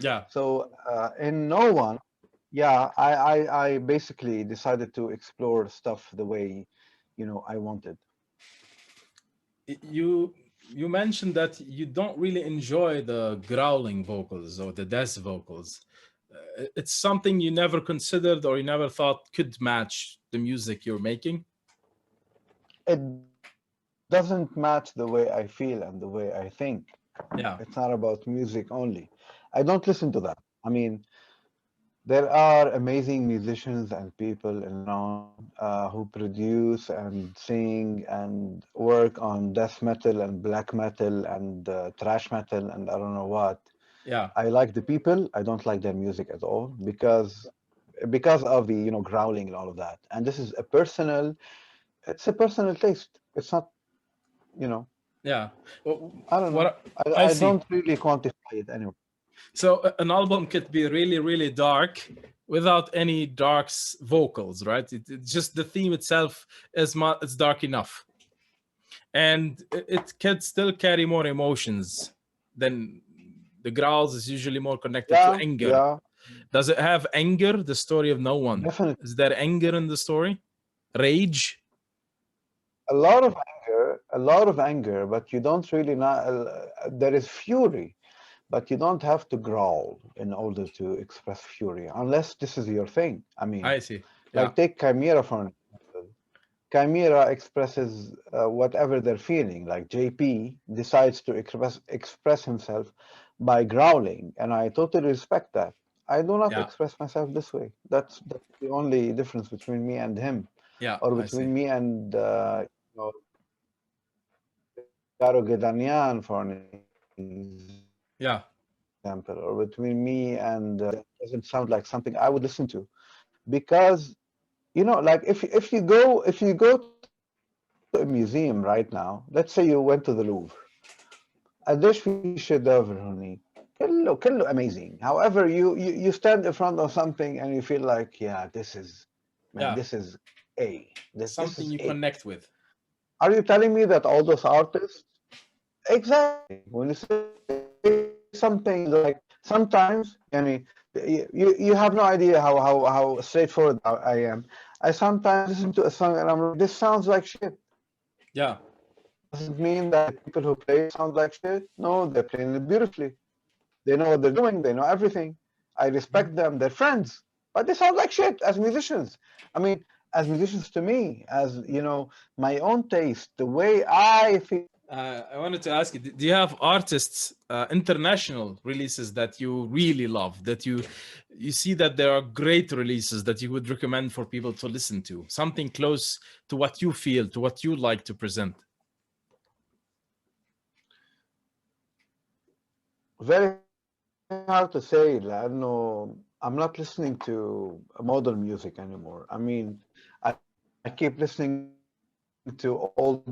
Yeah. So in No One, yeah, I basically decided to explore stuff the way, I wanted. You mentioned that you don't really enjoy the growling vocals or the death vocals. It's something you never considered or you never thought could match the music you're making. It doesn't match the way I feel and the way I think. Yeah. It's not about music only. I don't listen to that. I mean, there are amazing musicians and people around who produce and sing and work on death metal and black metal and thrash metal and I don't know what. Yeah. I like the people. I don't like their music at all because of the growling and all of that. And this is it's a personal taste. It's not you know Yeah. Well, I don't know. what I I see. don't really quantify it anyway. So an album could be really, really dark without any vocals, right? It's just the theme itself it's dark enough, and it can still carry more emotions than the growls. Is usually more connected to Yeah, anger. yeah, Does it have anger? The story of No One. definitely. Is there anger in the story? Rage? A lot of anger, but you don't really not. There is fury, but you don't have to growl in order to express fury, unless this is your thing. I mean, I see. Yeah. like take Chimera for an example. Chimera expresses whatever they're feeling. Like JP decides to express himself by growling, and I totally respect that. I do not Yeah. express myself this way. That's the only difference between me and him, Yeah. or I see. between me and Caro Gedanian, for an Yeah. example, or between me and doesn't sound like something I would listen to, because like if you go to a museum right now, let's say you went to the Louvre, قديش في شيدوفر هوني كله amazing. However, you stand in front of something and you feel like, yeah, this is this is something you A. connect with. Are you telling me that all those artists? Exactly. When you say something like sometimes, you have no idea how straightforward I am. I sometimes listen to a song and I'm like, this sounds like shit. Yeah. Does it mean that people who play sound like shit? No, they're playing it beautifully. They know what they're doing. They know everything. I respect them. They're friends, but they sound like shit as musicians. I mean, as musicians to me, as my own taste, the way I feel. I wanted to ask you, do you have artists, international releases that you really love, that you see that there are great releases that you would recommend for people to listen to? Something close to what you feel, to what you like to present? Very hard to say. لأنه I'm not listening to modern music anymore. I mean, I keep listening to old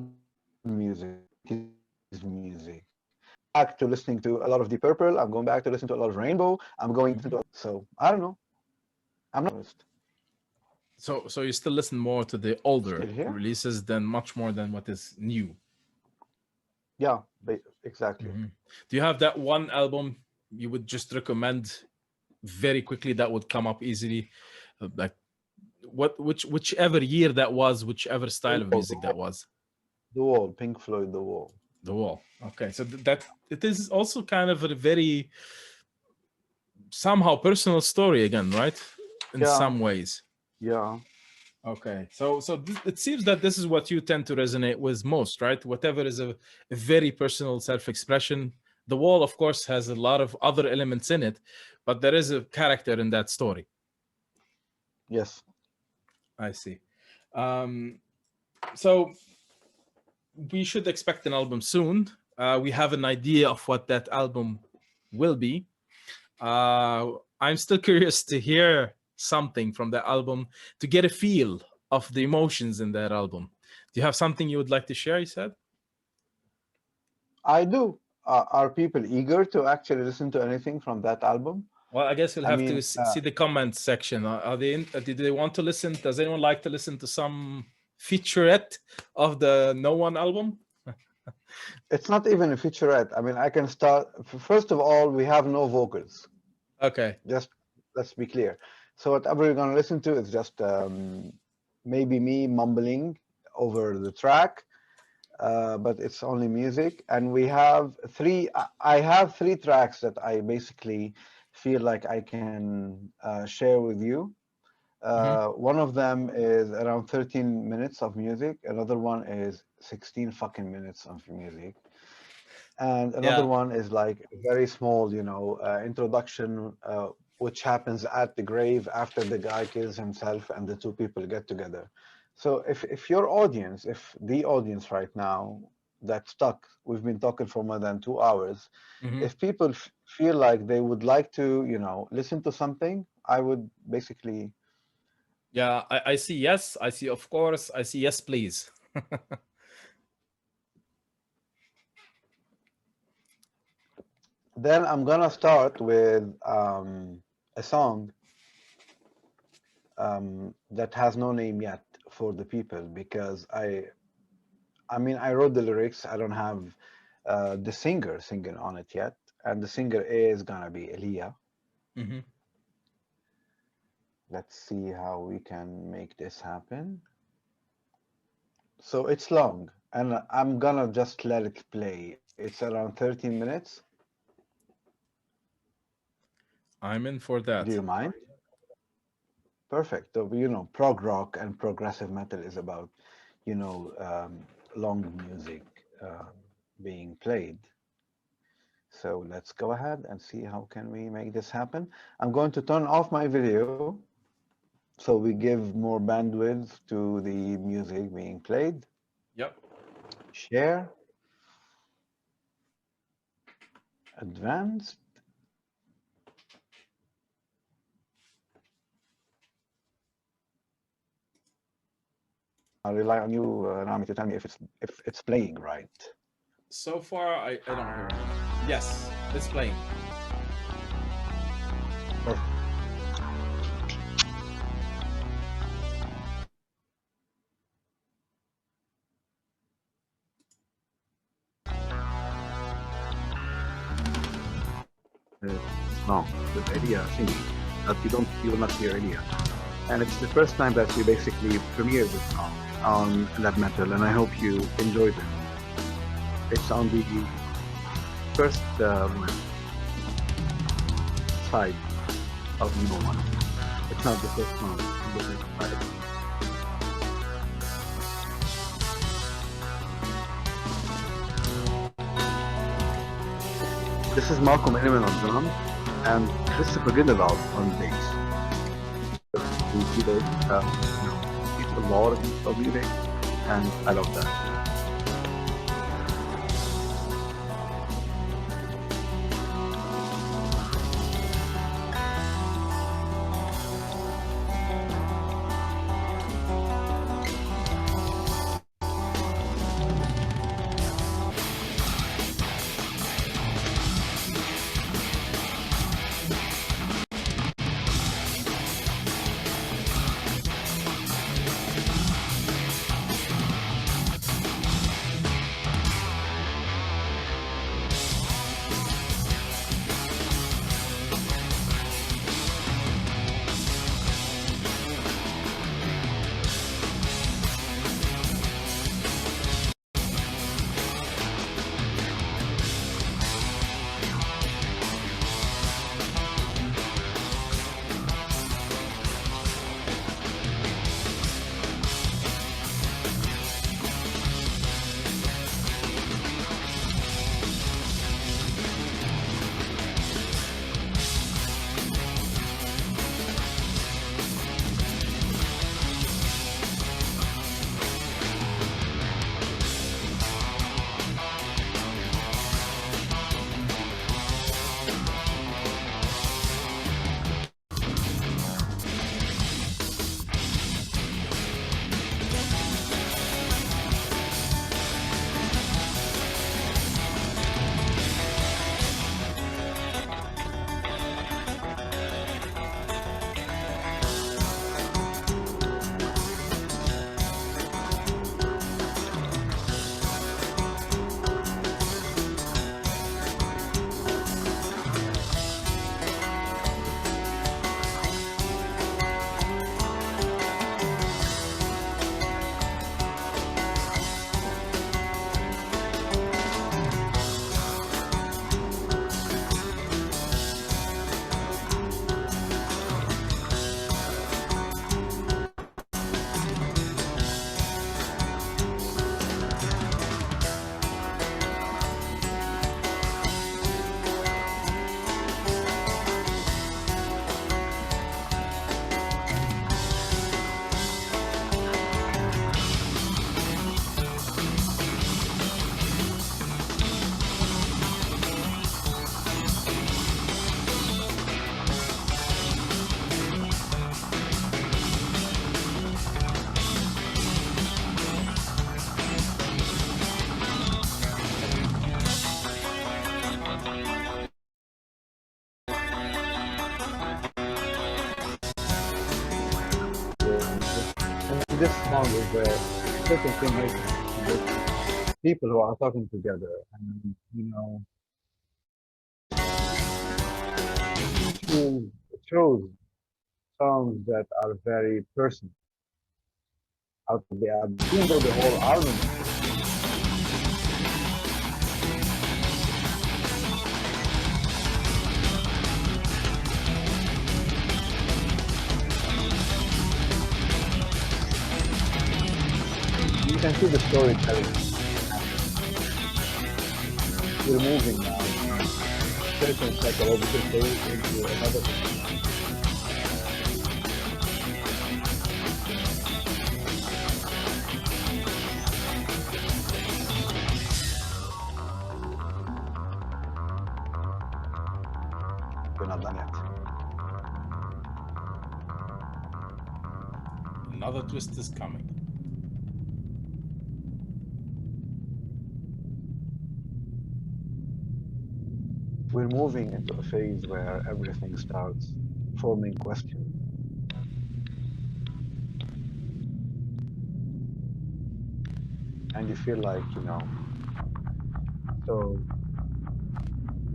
music. Back to listening to a lot of Deep Purple. I'm going back to listen to a lot of Rainbow. I'm going to so I don't know. I'm not. So you still listen more to the older Still releases than much more than what is new. Yeah, exactly. Mm-hmm. Do you have that one album you would just recommend very quickly that would come up easily? Like whichever year that was, whichever style of music that was. The Wall, Pink Floyd, The Wall. The Wall. Okay, so that it is also kind of a very somehow personal story again, right? In some ways. Yeah. Okay, so it seems that this is what you tend to resonate with most, right? Whatever is a very personal self-expression. The Wall, of course, has a lot of other elements in it, but there is a character in that story. Yes. I see. So we should expect an album soon. We have an idea of what that album will be. I'm still curious to hear something from the album, to get a feel of the emotions in that album. Do you have something you would like to share, you said? I do. Are people eager to actually listen to anything from that album? Well, I guess we'll I have mean, to see the comment section. Are they did they want to listen? Does anyone like to listen to some featurette of the No One album? It's not even a featurette. I mean, I can start. First of all, we have no vocals. Okay. Just let's be clear. So whatever you're gonna listen to is just maybe me mumbling over the track, but it's only music. And we have I have 3 tracks that I basically feel like I can share with you. One of them is around 13 minutes of music. Another one is 16 fucking minutes of music. And another one is like a very small, introduction, which happens at the grave after the guy kills himself and the 2 people get together. So if your audience, if the audience right now that's stuck, we've been talking for more than 2 hours, if people feel like they would like to, listen to something, I would basically... Yeah, I see yes, I see of course, I see yes, please. Then I'm gonna start with a song that has no name yet for the people, because I mean, I wrote the lyrics. I don't have the singer singing on it yet, and the singer is gonna be Elia. Let's see how we can make this happen. So it's long, and I'm gonna just let it play. It's around 13 minutes. I'm in for that. Do you mind? Perfect. So, prog rock and progressive metal is about, long music being played. So let's go ahead and see how can we make this happen. I'm going to turn off my video so we give more bandwidth to the music being played. Yep. Share. Advanced. I rely on you, Rami, to tell me if it's playing right. So far, I don't hear it. Yes, it's playing. Perfect. Song with Elia singing that you will not hear Elia, and it's the first time that we basically premiered this song on Lab Metal, and I hope you enjoyed it. It's on the first side of No One. It's not the first song, but it's the side. This is Malcolm Inman on drum and Christopher Grindelwald on bass. He did a lot of music, and I love that. this song is a certain thing with people who are talking together, and you know, it shows songs that are very personal out of the album, even though the whole album. You can see the storytelling. We're moving now. Certain psychological phase into another. We're not done yet. Another twist is coming. We're moving into a phase where everything starts forming questions. And you feel like, you know, so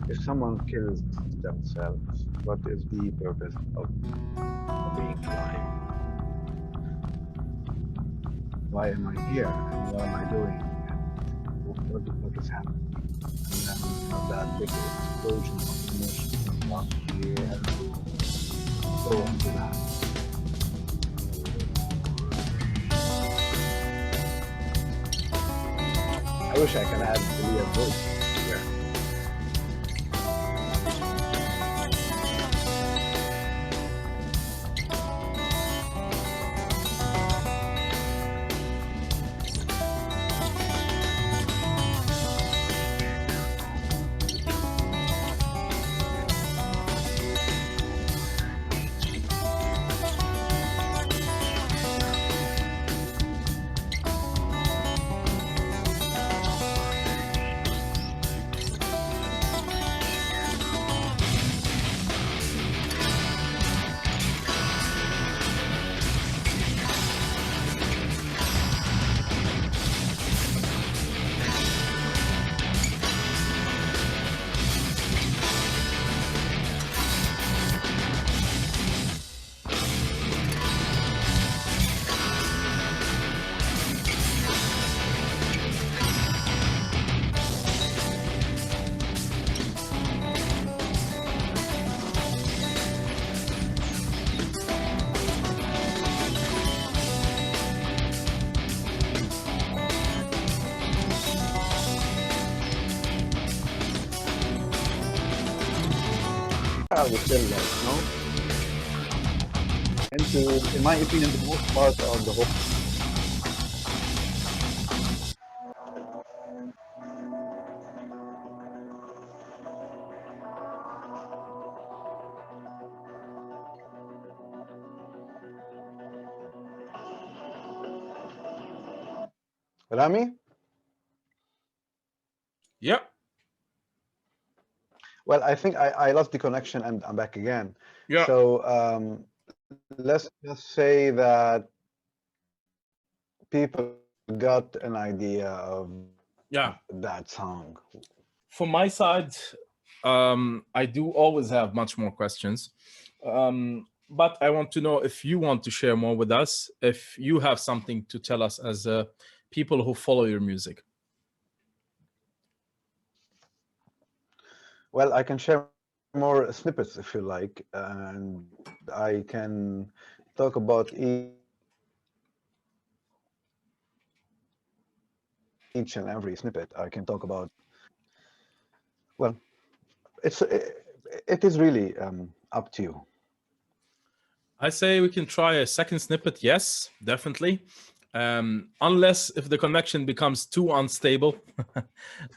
if someone kills themselves, what is the purpose of being alive? Why am I here? And what am I doing? And what the fuck is happening? And then you have that big explosion of emotions last year and go on to that. I wish I could add Elia's voice here. I would still like, no? In my opinion, the most part of the whole. Rami? Yep. Well, I think I lost the connection and I'm back again. Yeah. So let's just say that people got an idea of that song. From my side, I do always have much more questions. But I want to know if you want to share more with us, if you have something to tell us as people who follow your music. Well, I can share more snippets if you like, and I can talk about each and every snippet. I can talk about, well, it is really up to you. I say we can try a second snippet. Yes, definitely. Unless if the connection becomes too unstable,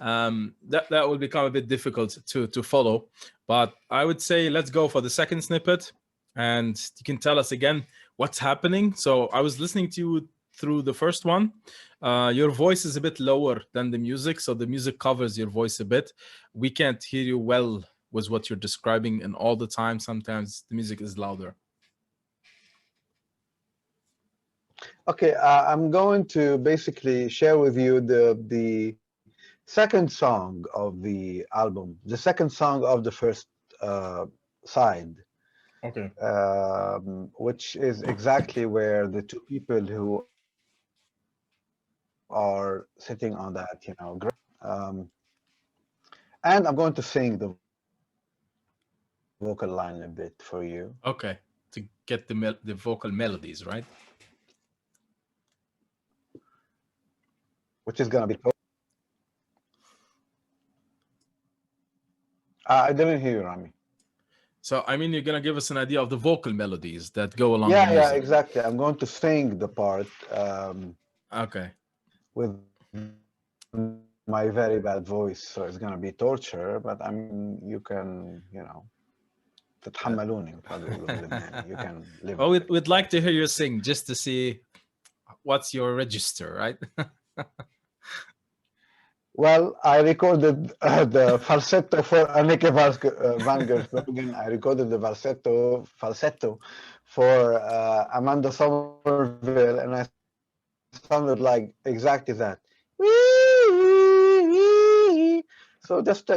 that will become a bit difficult to follow. But I would say let's go for the second snippet, and you can tell us again what's happening. So I was listening to you through the first one. Your voice is a bit lower than the music, so the music covers your voice a bit. We can't hear you well with what you're describing, and all the time sometimes the music is louder. Okay, I'm going to basically share with you the second song of the album, the second song of the first side, Okay. which is exactly where the two people who are sitting on that, um, and I'm going to sing the vocal line a bit for you. Okay. To get the vocal melodies, right? Which is gonna be. I didn't hear you, Rami. So I mean, you're gonna give us an idea of the vocal melodies that go along Yeah, the yeah, music. exactly. I'm going to sing the part Okay. with my very bad voice, so it's gonna be torture. But I mean, you can, تتحملوني هذا يقولوا باللبناني. You can live Well, with it. we'd like to hear you sing just to see what's your register, right? Well, I recorded the falsetto for Anneke van Giersbergen. I recorded the falsetto for Amanda Somerville, and I sounded like exactly that. So just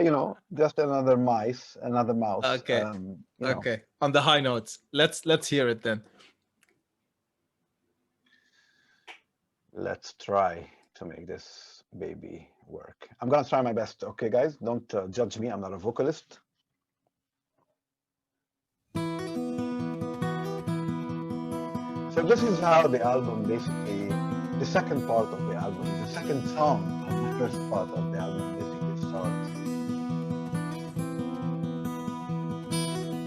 just another mouse. Okay. Okay. On the high notes, let's hear it then. Let's try to make this baby work. I'm gonna try my best. Okay, guys, don't judge me. I'm not a vocalist. So this is how the album basically, the second part of the album, the second song of the first part of the album basically starts.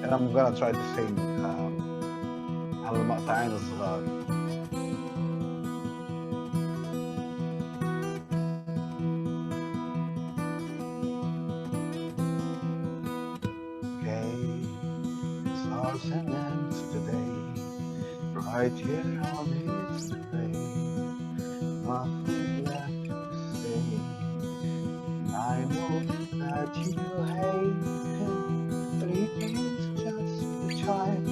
And I'm gonna try to sing على المقطعين الصغار. Stars and ends today, right here on his grave. Nothing left to say. I know that you hate him, but he is just a child,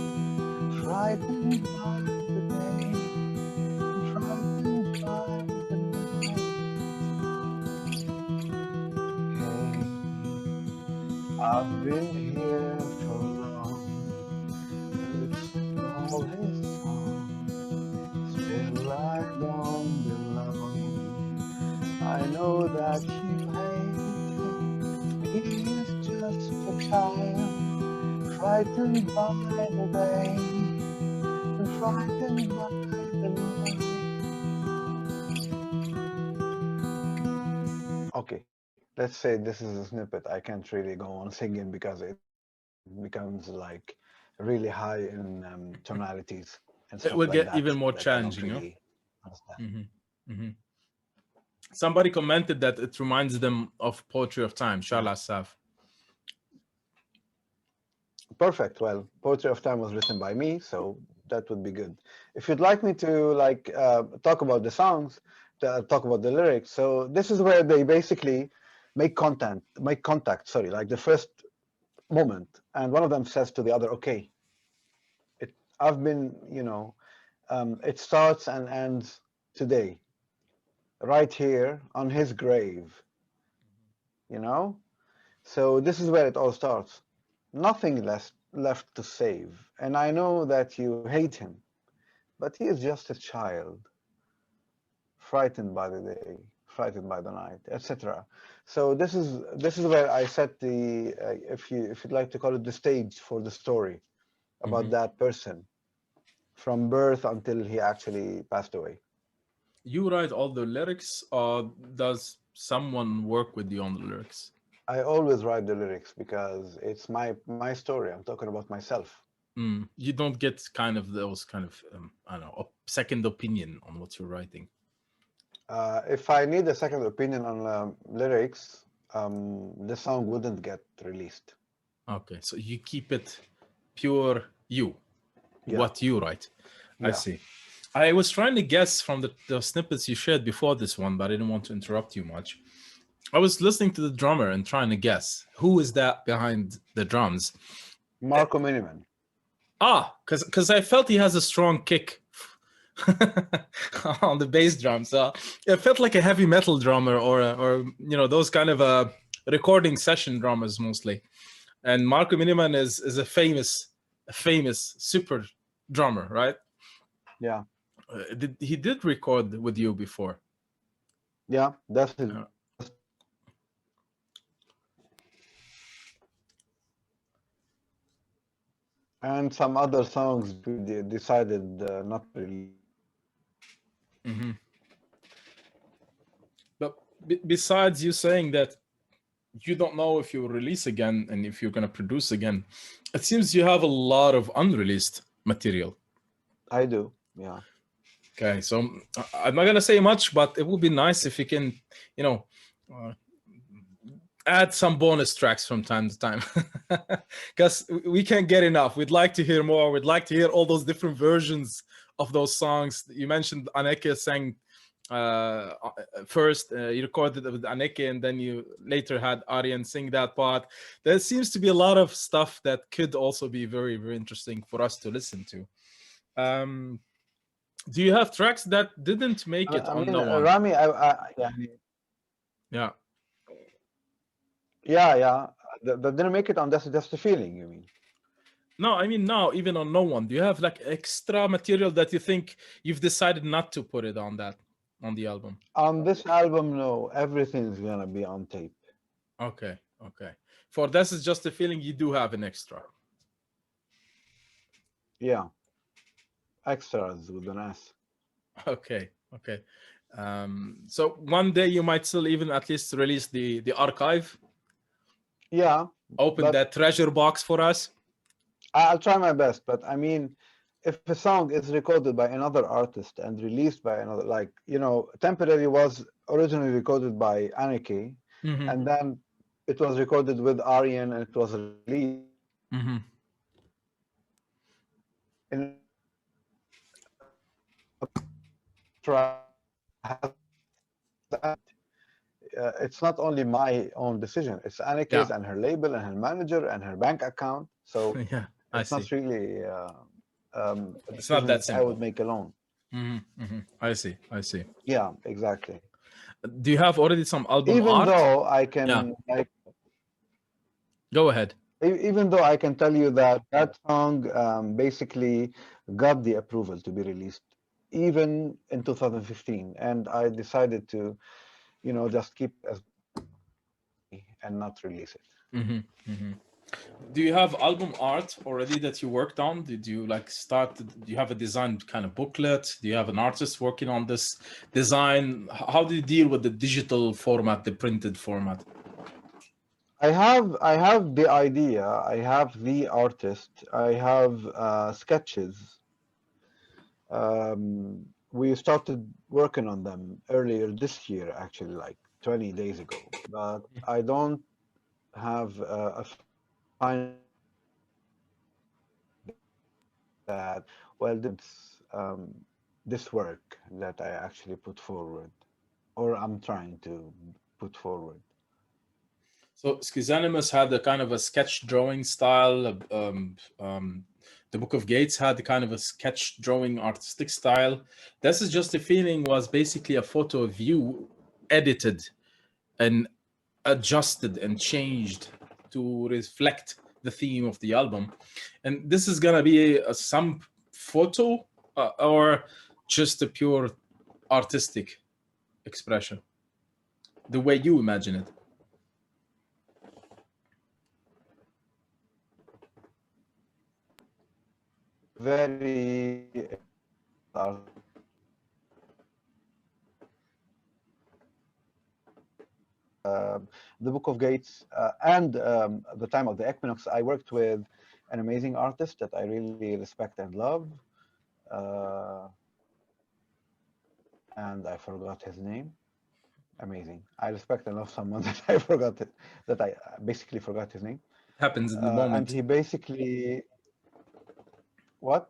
frightened by the day, frightened by the night. Hey, I've been here for long. All his song, still I don't belong. I know that you hate him, he is just a child, frightened by the day, and frightened by the night. Okay, let's say this is a snippet. I can't really go on singing because it becomes like really high in tonalities and stuff It will like get that, even more that I don't challenging. really understand. Somebody commented that it reminds them of Poetry of Time, Shala Saf. Perfect. Well, Poetry of Time was written by me, so that would be good. If you'd like me to talk about the songs, talk about the lyrics, so this is where they basically make contact, like the first moment, and one of them says to the other, okay, I've been, it starts and ends today, right here on his grave, so this is where it all starts. Nothing left to save, and I know that you hate him, but he is just a child, frightened by the day, frightened by the night, etc. So this is where I set the if you'd like to call it, the stage for the story about that person from birth until he actually passed away. You write all the lyrics, or does someone work with you on the lyrics? I always write the lyrics because it's my story. I'm talking about myself. You don't get kind of those kind of I don't know, a second opinion on what you're writing. If I need a second opinion on lyrics, the song wouldn't get released. Okay, so you keep it pure you, what you write. I see. I was trying to guess from the snippets you shared before this one, but I didn't want to interrupt you much. I was listening to the drummer and trying to guess who is that behind the drums. Marco Miniman. Because I felt he has a strong kick on the bass drum. So it felt like a heavy metal drummer, or those kind of recording session drummers mostly. And Marco Miniman is a famous super drummer, right? Yeah. He did record with you before? Yeah, that's it. And some other songs we decided not to release. Mm-hmm. But besides you saying that you don't know if you'll release again and if you're going to produce again, it seems you have a lot of unreleased material. I do, yeah. Okay, so I'm not going to say much, but it would be nice if you can, add some bonus tracks from time to time, because we can't get enough. We'd like to hear more. We'd like to hear all those different versions of those songs. You mentioned Anneke sang first, you recorded it with Anneke, and then you later had Arjen sing that part. There seems to be a lot of stuff that could also be very, very interesting for us to listen to. Do you have tracks that didn't make it on No One? Rami, yeah. That didn't make it on That's Just the Feeling, you mean? No, I mean now, even on No One, do you have like extra material that you think you've decided not to put it on the album? On this album, no, everything's gonna be on tape. Okay. For This Is Just a Feeling, you do have an extra. Yeah. Extras with an S. Okay. So one day you might still even at least release the archive. Yeah. Open that treasure box for us. I'll try my best, but I mean, if a song is recorded by another artist and released by another, like, Temporary was originally recorded by Anneke, and then it was recorded with Arjen and it was released. It's not only my own decision, it's Anneke's and her label and her manager and her bank account. So yeah, it's not really it's not that simple. I would make alone. I see. Yeah, exactly. Do you have already some album even art? Though I can go ahead. Even though I can tell you that song basically got the approval to be released even in 2015, and I decided to just keep it as and not release it. Do you have album art already that you worked on? Did you do you have a designed kind of booklet? Do you have an artist working on this design? How do you deal with the digital format, the printed format? I have the idea, I have the artist, I have sketches. We started working on them earlier this year, actually, like 20 days ago, but I don't have a final that, well, this work that I actually put forward, or I'm trying to put forward. So Schizanimus had a kind of a sketch drawing style. The Book of Gates had the kind of a sketch drawing artistic style. This Is Just a Feeling was basically a photo of you edited and adjusted and changed to reflect the theme of the album. And this is gonna be some photo or just a pure artistic expression, the way you imagine it? Very the Book of Gates and the time of the Equinox, I worked with an amazing artist that I really respect and love, and I forgot his name. Amazing. I respect and love someone that I basically forgot his name. Happens in the moment. And he basically, what?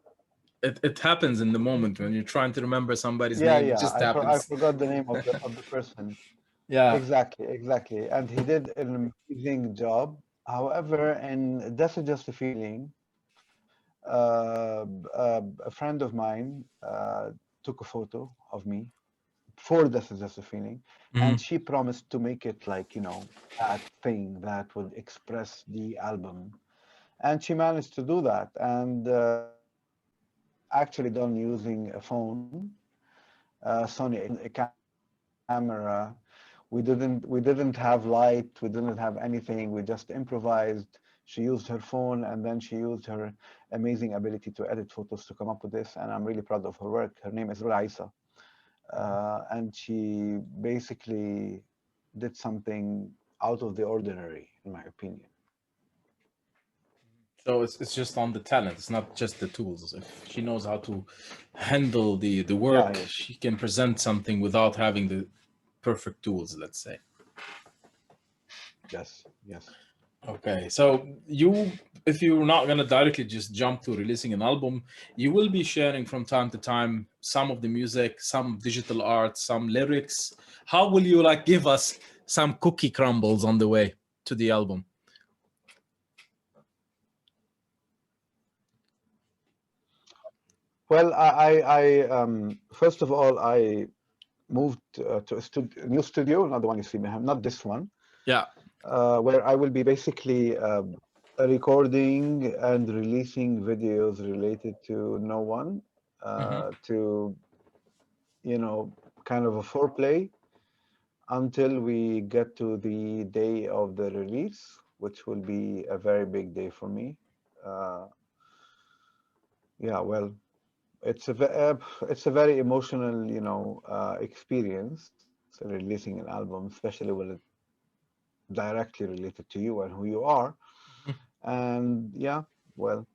It happens in the moment when you're trying to remember somebody's name. It just happens. I forgot the name of the person. Yeah. Exactly. And he did an amazing job. However, in That's Just a Feeling, a friend of mine took a photo of me for This Is Just a Feeling, and she promised to make it like, you know, that thing that would express the album. And she managed to do that, and actually done using a phone, Sony, a camera. We didn't have light, we didn't have anything. We just improvised. She used her phone, and then she used her amazing ability to edit photos to come up with this. And I'm really proud of her work. Her name is Raisa, and she basically did something out of the ordinary, in my opinion. So it's just on the talent. It's not just the tools. If she knows how to handle the work, Yeah. she can present something without having the perfect tools, let's say. Yes, yes. Okay, so if you're not gonna directly just jump to releasing an album, you will be sharing from time to time some of the music, some digital art, some lyrics. How will you like give us some cookie crumbles on the way to the album? Well, I first of all, I moved to a new studio, not the one you see behind, not this one. Yeah. Where I will be basically recording and releasing videos related to no one, to, you know, kind of a foreplay until we get to the day of the release, which will be a very big day for me. Yeah, well, it's a very emotional, you know, experience, releasing an album, especially when it's directly related to you and who you are. And yeah, well,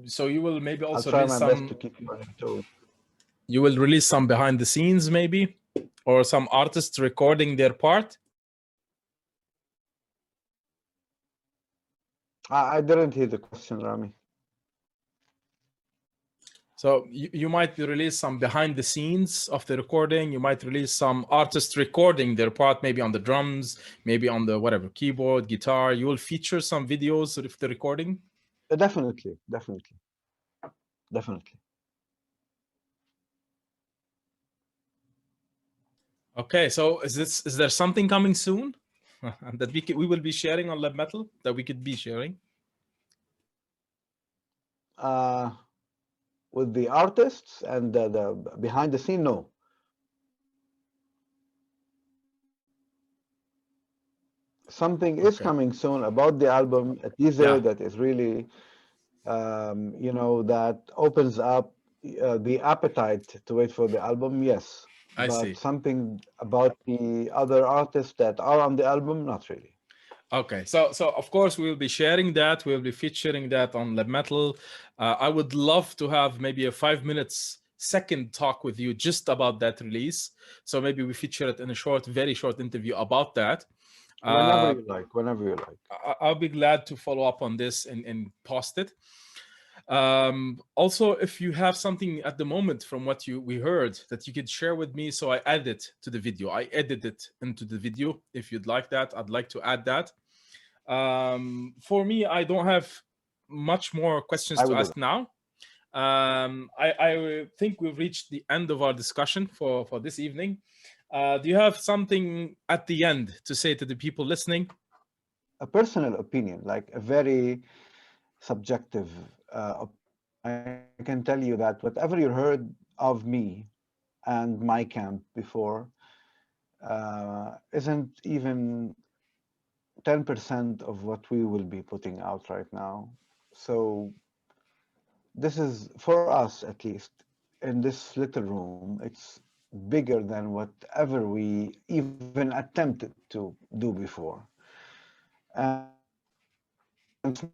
so you will maybe also I'll try my best to keep you on your toes. You will release some behind the scenes maybe, or some artists recording their part? I didn't hear the question, Rami. So you might release some behind the scenes of the recording. You might release some artists recording their part, maybe on the drums, maybe on the whatever, keyboard, guitar. You will feature some videos of the recording? Definitely. Okay, so is there something coming soon that we will be sharing on Lab Metal that we could be sharing? With the artists and the behind the scene, no. Something is coming soon about the album, a teaser that is really, you know, that opens up the appetite to wait for the album, yes. I see. But something about the other artists that are on the album, not really. Okay, so of course we'll be sharing that. We'll be featuring that on Lab Metal. I would love to have maybe a 5 minutes second talk with you just about that release. So maybe we feature it in a very short interview about that. Whenever you like. I'll be glad to follow up on this and post it. Also, if you have something at the moment from what we heard that you could share with me, so I add it to the video. I edit it into the video. If you'd like that, I'd like to add that. For me, I don't have much more questions to ask now. I think we've reached the end of our discussion for this evening. Do you have something at the end to say to the people listening? A personal opinion, like a very subjective I can tell you that whatever you heard of me and my camp before isn't even 10% of what we will be putting out right now. So this is, for us at least, in this little room, it's bigger than whatever we even attempted to do before. And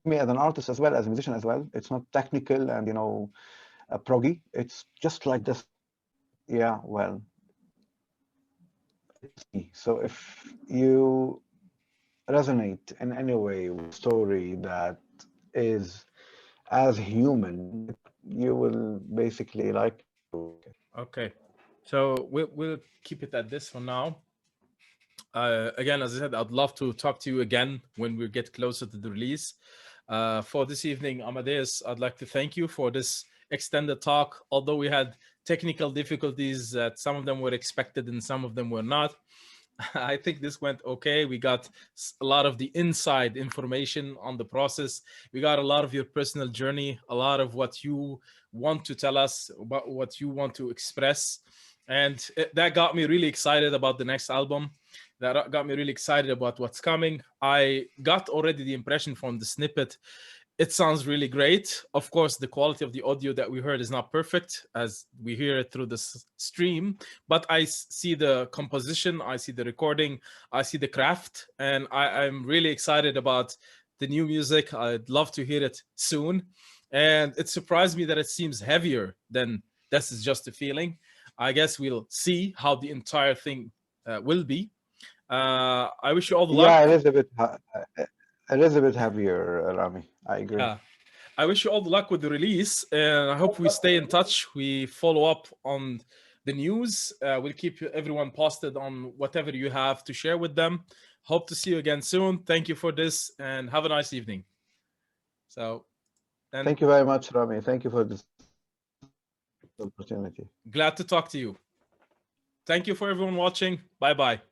me as an artist as well, as a musician as well, it's not technical and, you know, proggy. It's just like this. Yeah, well. So if you resonate in any way with a story that is as human, you will basically like it. Okay, so we'll keep it at this for now. Again, as I said, I'd love to talk to you again when we get closer to the release. For this evening, Amadeus, I'd like to thank you for this extended talk. Although we had technical difficulties that some of them were expected and some of them were not. I think this went okay. We got a lot of the inside information on the process. We got a lot of your personal journey, a lot of what you want to tell us, about what you want to express. And that got me really excited about the next album. That got me really excited about what's coming. I got already the impression from the snippet. It sounds really great. Of course, the quality of the audio that we heard is not perfect as we hear it through the stream, but I see the composition, I see the recording, I see the craft, and I'm really excited about the new music. I'd love to hear it soon. And it surprised me that it seems heavier than This Is Just a Feeling. I guess we'll see how the entire thing will be. I wish you all the luck. Yeah, it is a bit heavier, Rami. I agree. Yeah. I wish you all the luck with the release, and I hope we stay in touch. We follow up on the news. We'll keep everyone posted on whatever you have to share with them. Hope to see you again soon. Thank you for this, and have a nice evening. So, thank you very much, Rami. Thank you for this opportunity. Glad to talk to you. Thank you for everyone watching. Bye-bye.